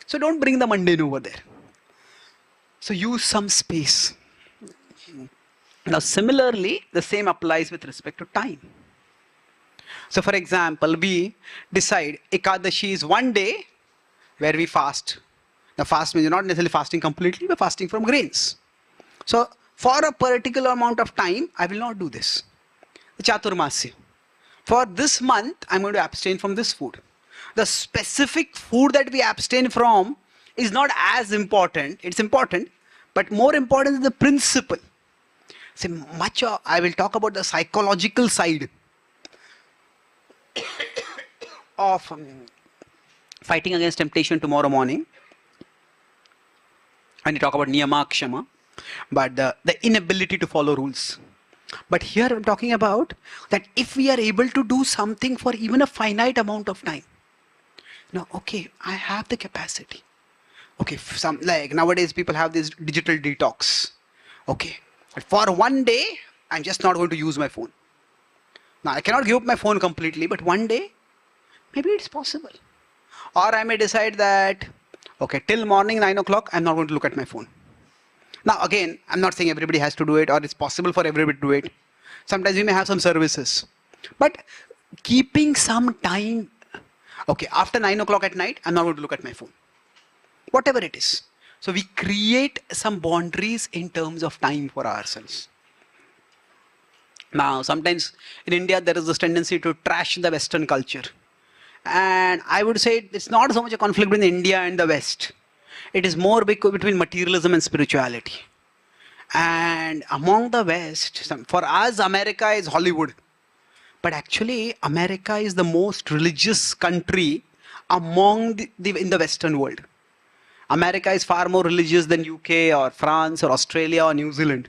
So don't bring the mundane over there. So use some space. Now, similarly, the same applies with respect to time. So, for example, we decide Ekadashi is one day where we fast. Now, fast means you're not necessarily fasting completely, we're fasting from grains. So, for a particular amount of time, I will not do this. The Chaturmasya. For this month, I'm going to abstain from this food. The specific food that we abstain from is not as important. It's important, but more important is the principle. See, I will talk about the psychological side of fighting against temptation tomorrow morning. And you talk about niyama, kshama, but the inability to follow rules. But here I'm talking about that if we are able to do something for even a finite amount of time. Now, okay, I have the capacity. Okay, like nowadays people have this digital detox. Okay, but for one day, I'm just not going to use my phone. Now, I cannot give up my phone completely, but one day, maybe it's possible. Or I may decide that, okay, till morning 9 o'clock, I'm not going to look at my phone. Now, again, I'm not saying everybody has to do it or it's possible for everybody to do it. Sometimes we may have some services. But keeping some time, okay, after 9 o'clock at night, I'm not going to look at my phone. Whatever it is. So we create some boundaries in terms of time for ourselves. Now, sometimes in India, there is this tendency to trash the Western culture. And I would say it's not so much a conflict between India and the West. It is more between materialism and spirituality. And among the West, for us, America is Hollywood. But actually, America is the most religious country among in the Western world. America is far more religious than UK or France or Australia or New Zealand.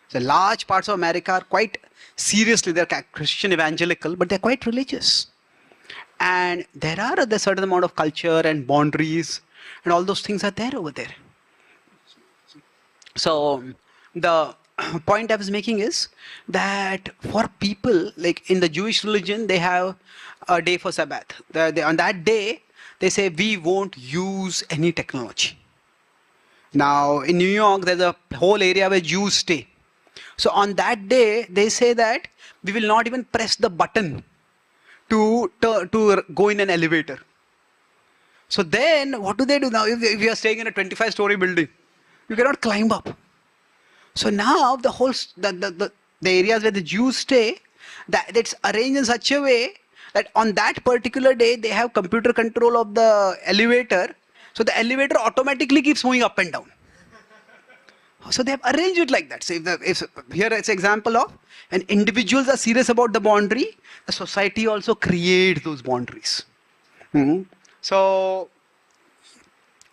So large parts of America are quite seriously, they're Christian evangelical, but they're quite religious. And there are a certain amount of culture and boundaries and all those things are there over there. So the point I was making is that for people, like in the Jewish religion, they have a day for Sabbath. On that day, they say, we won't use any technology. Now, in New York, there's a whole area where Jews stay. So on that day, they say that we will not even press the button to go in an elevator. So then, what do they do now? If you are staying in a 25-story building, you cannot climb up. So now the whole the areas where the Jews stay, it's arranged in such a way that on that particular day they have computer control of the elevator, so the elevator automatically keeps moving up and down. So they have arranged it like that. So if here it's an example of when individuals are serious about the boundary, the society also creates those boundaries. So,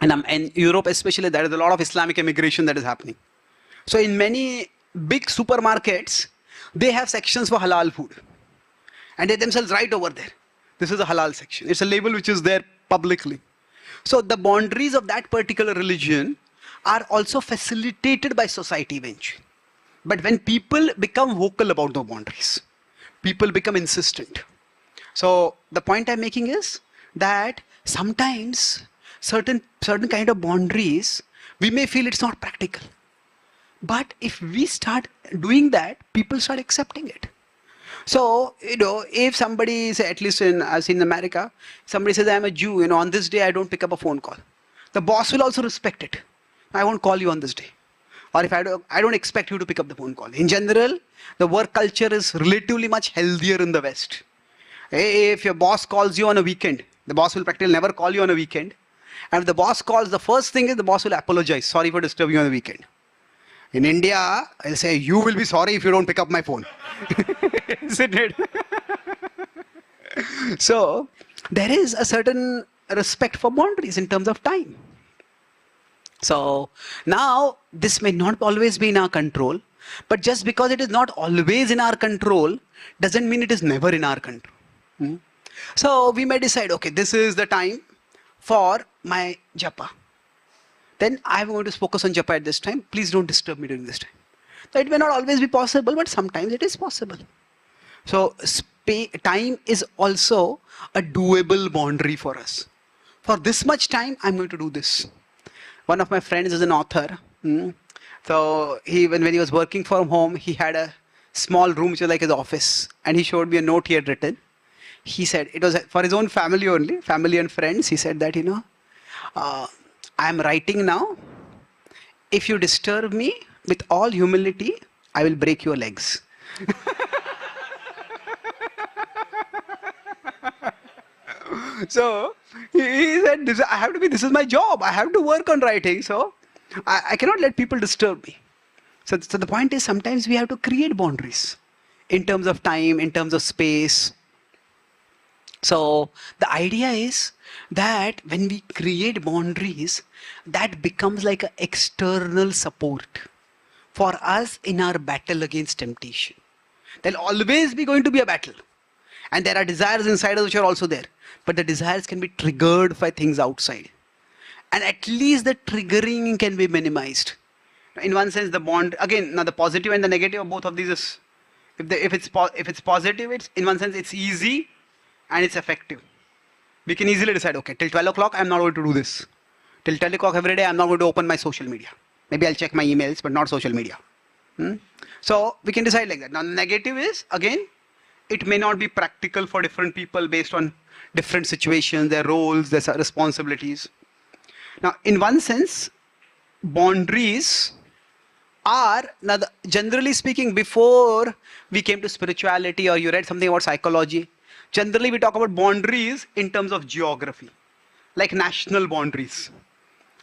and in Europe especially, there is a lot of Islamic immigration that is happening. So in many big supermarkets, they have sections for halal food. And they themselves write over there, this is a halal section. It's a label which is there publicly. So the boundaries of that particular religion are also facilitated by society eventually. But when people become vocal about the boundaries, people become insistent. So the point I'm making is that sometimes certain kind of boundaries, we may feel it's not practical. But if we start doing that, people start accepting it. So, if somebody, say, at least as in America, somebody says, I'm a Jew, on this day I don't pick up a phone call. The boss will also respect it. I won't call you on this day. Or if I don't expect you to pick up the phone call. In general, the work culture is relatively much healthier in the West. If your boss calls you on a weekend, the boss will practically never call you on a weekend. And if the boss calls, the first thing is the boss will apologize. Sorry for disturbing you on the weekend. In India, I'll say, you will be sorry if you don't pick up my phone. Isn't it? So, there is a certain respect for boundaries in terms of time. So, now, this may not always be in our control, but just because it is not always in our control, doesn't mean it is never in our control. So, we may decide, okay, this is the time for my japa. Then I'm going to focus on japa at this time. Please don't disturb me during this time. So it may not always be possible, but sometimes it is possible. So time is also a doable boundary for us. For this much time, I'm going to do this. One of my friends is an author. So when he was working from home, he had a small room which was like his office. And he showed me a note he had written. He said, it was for his own family only, family and friends. He said that, I am writing now. If you disturb me, with all humility, I will break your legs. So he said, this is my job. I have to work on writing. So I cannot let people disturb me. So the point is, sometimes we have to create boundaries in terms of time, in terms of space. So the idea is that when we create boundaries, that becomes like an external support for us in our battle against temptation. There'll always be going to be a battle. And there are desires inside us which are also there. But the desires can be triggered by things outside. And at least the triggering can be minimized. In one sense, the bond, again, now the positive and the negative of both of these is, if it's positive, it's in one sense, it's easy and it's effective. We can easily decide, okay, till 12 o'clock, I'm not going to do this. Till 10 o'clock every day, I'm not going to open my social media. Maybe I'll check my emails, but not social media. So we can decide like that. Now, the negative is, again, it may not be practical for different people based on different situations, their roles, their responsibilities. Now, in one sense, boundaries are, now generally speaking, before we came to spirituality or you read something about psychology, generally we talk about boundaries in terms of geography, like national boundaries.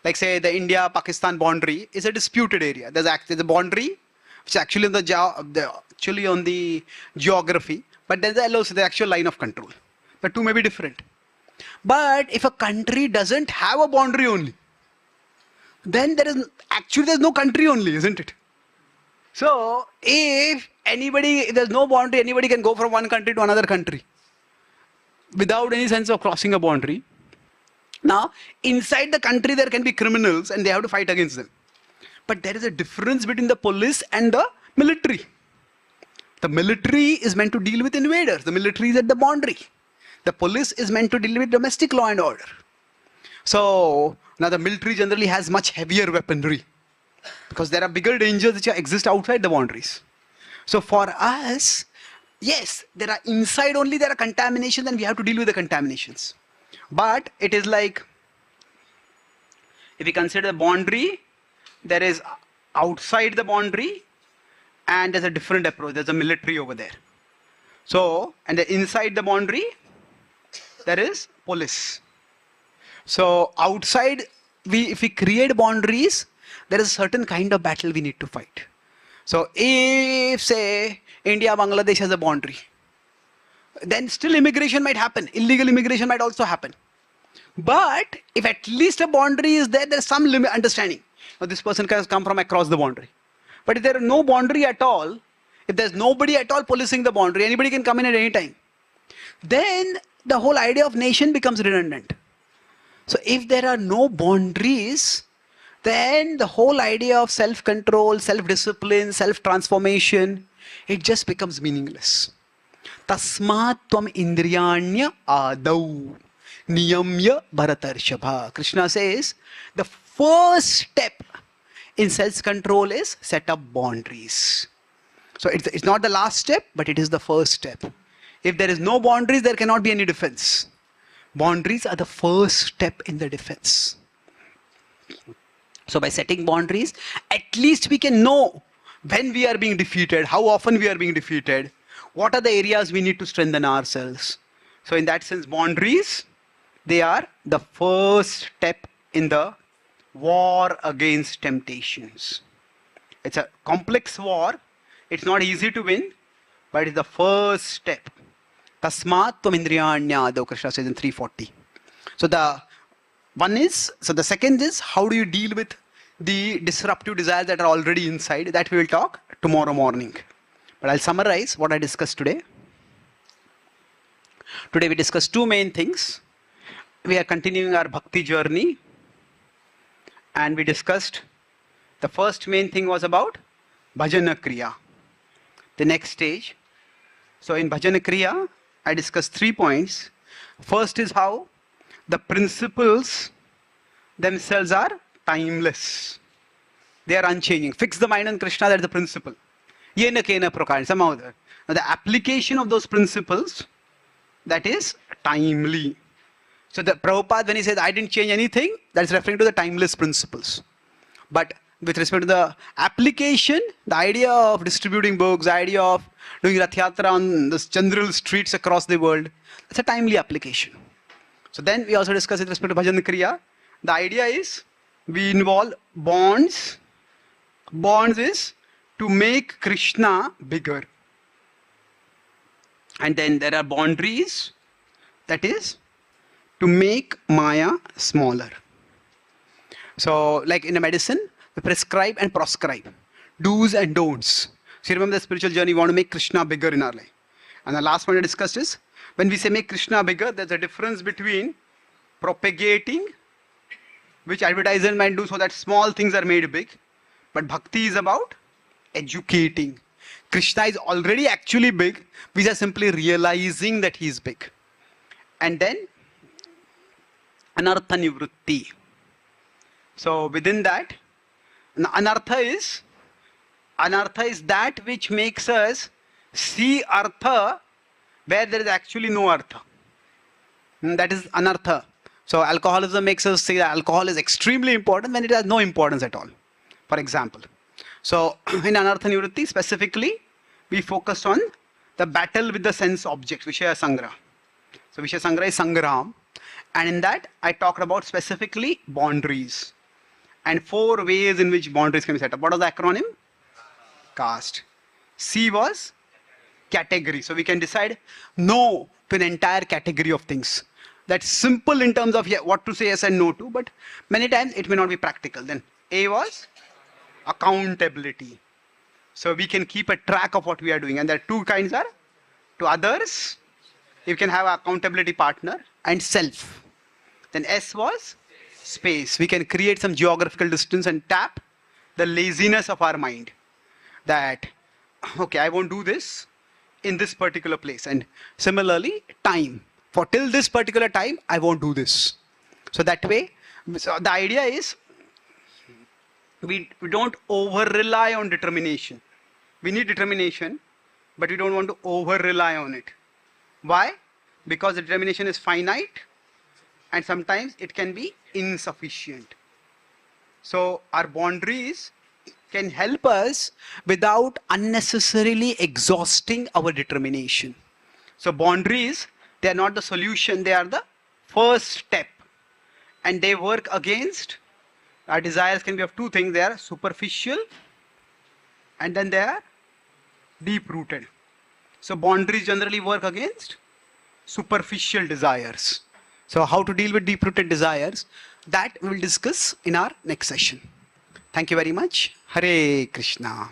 Like say the India-Pakistan boundary is a disputed area. There's a boundary which is actually on the geography, but there's the actual line of control. The two may be different. But if a country doesn't have a boundary only, then there's no country only, isn't it? So if there's no boundary, anybody can go from one country to another country without any sense of crossing a boundary. Now, inside the country there can be criminals and they have to fight against them. But there is a difference between the police and the military. The military is meant to deal with invaders. The military is at the boundary. The police is meant to deal with domestic law and order. So, now the military generally has much heavier weaponry because there are bigger dangers which exist outside the boundaries. So for us, yes, there are inside only there are contaminations and we have to deal with the contaminations. But it is like, if we consider the boundary, there is outside the boundary and there's a different approach. There's a military over there. So, and inside the boundary, there is police. So outside, if we create boundaries, there is a certain kind of battle we need to fight. So if say India-Bangladesh has a boundary, then still immigration might happen. Illegal immigration might also happen. But if at least a boundary is there, there's some understanding. Now, this person has come from across the boundary. But if there is no boundary at all, if there's nobody at all policing the boundary, anybody can come in at any time, then the whole idea of nation becomes redundant. So if there are no boundaries, then the whole idea of self-control, self-discipline, self-transformation, it just becomes meaningless. Tasmat tvam indriyanya adau niyamya bharatarshava. Krishna says the first step in self-control is set up boundaries. So it's not the last step, but it is the first step. If there is no boundaries, there cannot be any defense. Boundaries are the first step in the defense. So by setting boundaries, at least we can know when we are being defeated, how often we are being defeated, what are the areas we need to strengthen ourselves. So in that sense, boundaries, they are the first step in the war against temptations. It's a complex war. It's not easy to win, but it's the first step. Tasmat tvam indriyanya adau, Krishna says in 340. So the second is, how do you deal with the disruptive desires that are already inside? That we will talk tomorrow morning. But I'll summarize what I discussed today. Today we discussed two main things. We are continuing our Bhakti journey. And we discussed, the first main thing was about Bhajana Kriya. The next stage. So in Bhajana Kriya, I discussed 3 points. First is how the principles themselves are timeless. They are unchanging. Fix the mind on Krishna, that is the principle. Yena kena prakara, somehow. Now the application of those principles, that is timely. So the Prabhupada, when he says, I didn't change anything, that's referring to the timeless principles. But with respect to the application, the idea of distributing books, the idea of doing Rath Yatra on the general streets across the world, that's a timely application. So then we also discuss with respect to Bhajan Kriya. The idea is we involve bonds. Bonds is to make Krishna bigger. And then there are boundaries, that is to make Maya smaller. So like in a medicine, we prescribe and proscribe, do's and don'ts. So you remember the spiritual journey, we want to make Krishna bigger in our life. And the last one I discussed is, when we say make Krishna bigger, there's a difference between propagating, which advertisers might do so that small things are made big. But bhakti is about educating. Krishna is already actually big. We are simply realizing that he is big. And then anartha nivrutti. So within that, anartha is that which makes us see artha where there is actually no artha. That is anartha. So alcoholism makes us say that alcohol is extremely important when it has no importance at all. For example. So in anartha nivrutti specifically, we focus on the battle with the sense objects, Vishaya Sangra. So Vishaya Sangra is Sangram. And in that I talked about specifically boundaries. and 4 ways in which boundaries can be set up. What was the acronym? Caste. C was category. So we can decide no to an entire category of things. That's simple in terms of what to say yes and no to, but many times it may not be practical. Then A was accountability. So we can keep a track of what we are doing. And there are 2 kinds are to others, you can have an accountability partner, and self. Then S was space. We can create some geographical distance and tap the laziness of our mind. That, okay, I won't do this in this particular place. And similarly, time. For till this particular time, I won't do this. So that way, so the idea is, we don't over-rely on determination. We need determination, but we don't want to over-rely on it. Why? Because the determination is finite, and sometimes it can be insufficient. So our boundaries can help us without unnecessarily exhausting our determination. So boundaries, they are not the solution, they are the first step. And they work against, our desires can be of 2 things. They are superficial and then they are deep-rooted. So boundaries generally work against superficial desires. So how to deal with deep-rooted desires, that we will discuss in our next session. Thank you very much. Hare Krishna.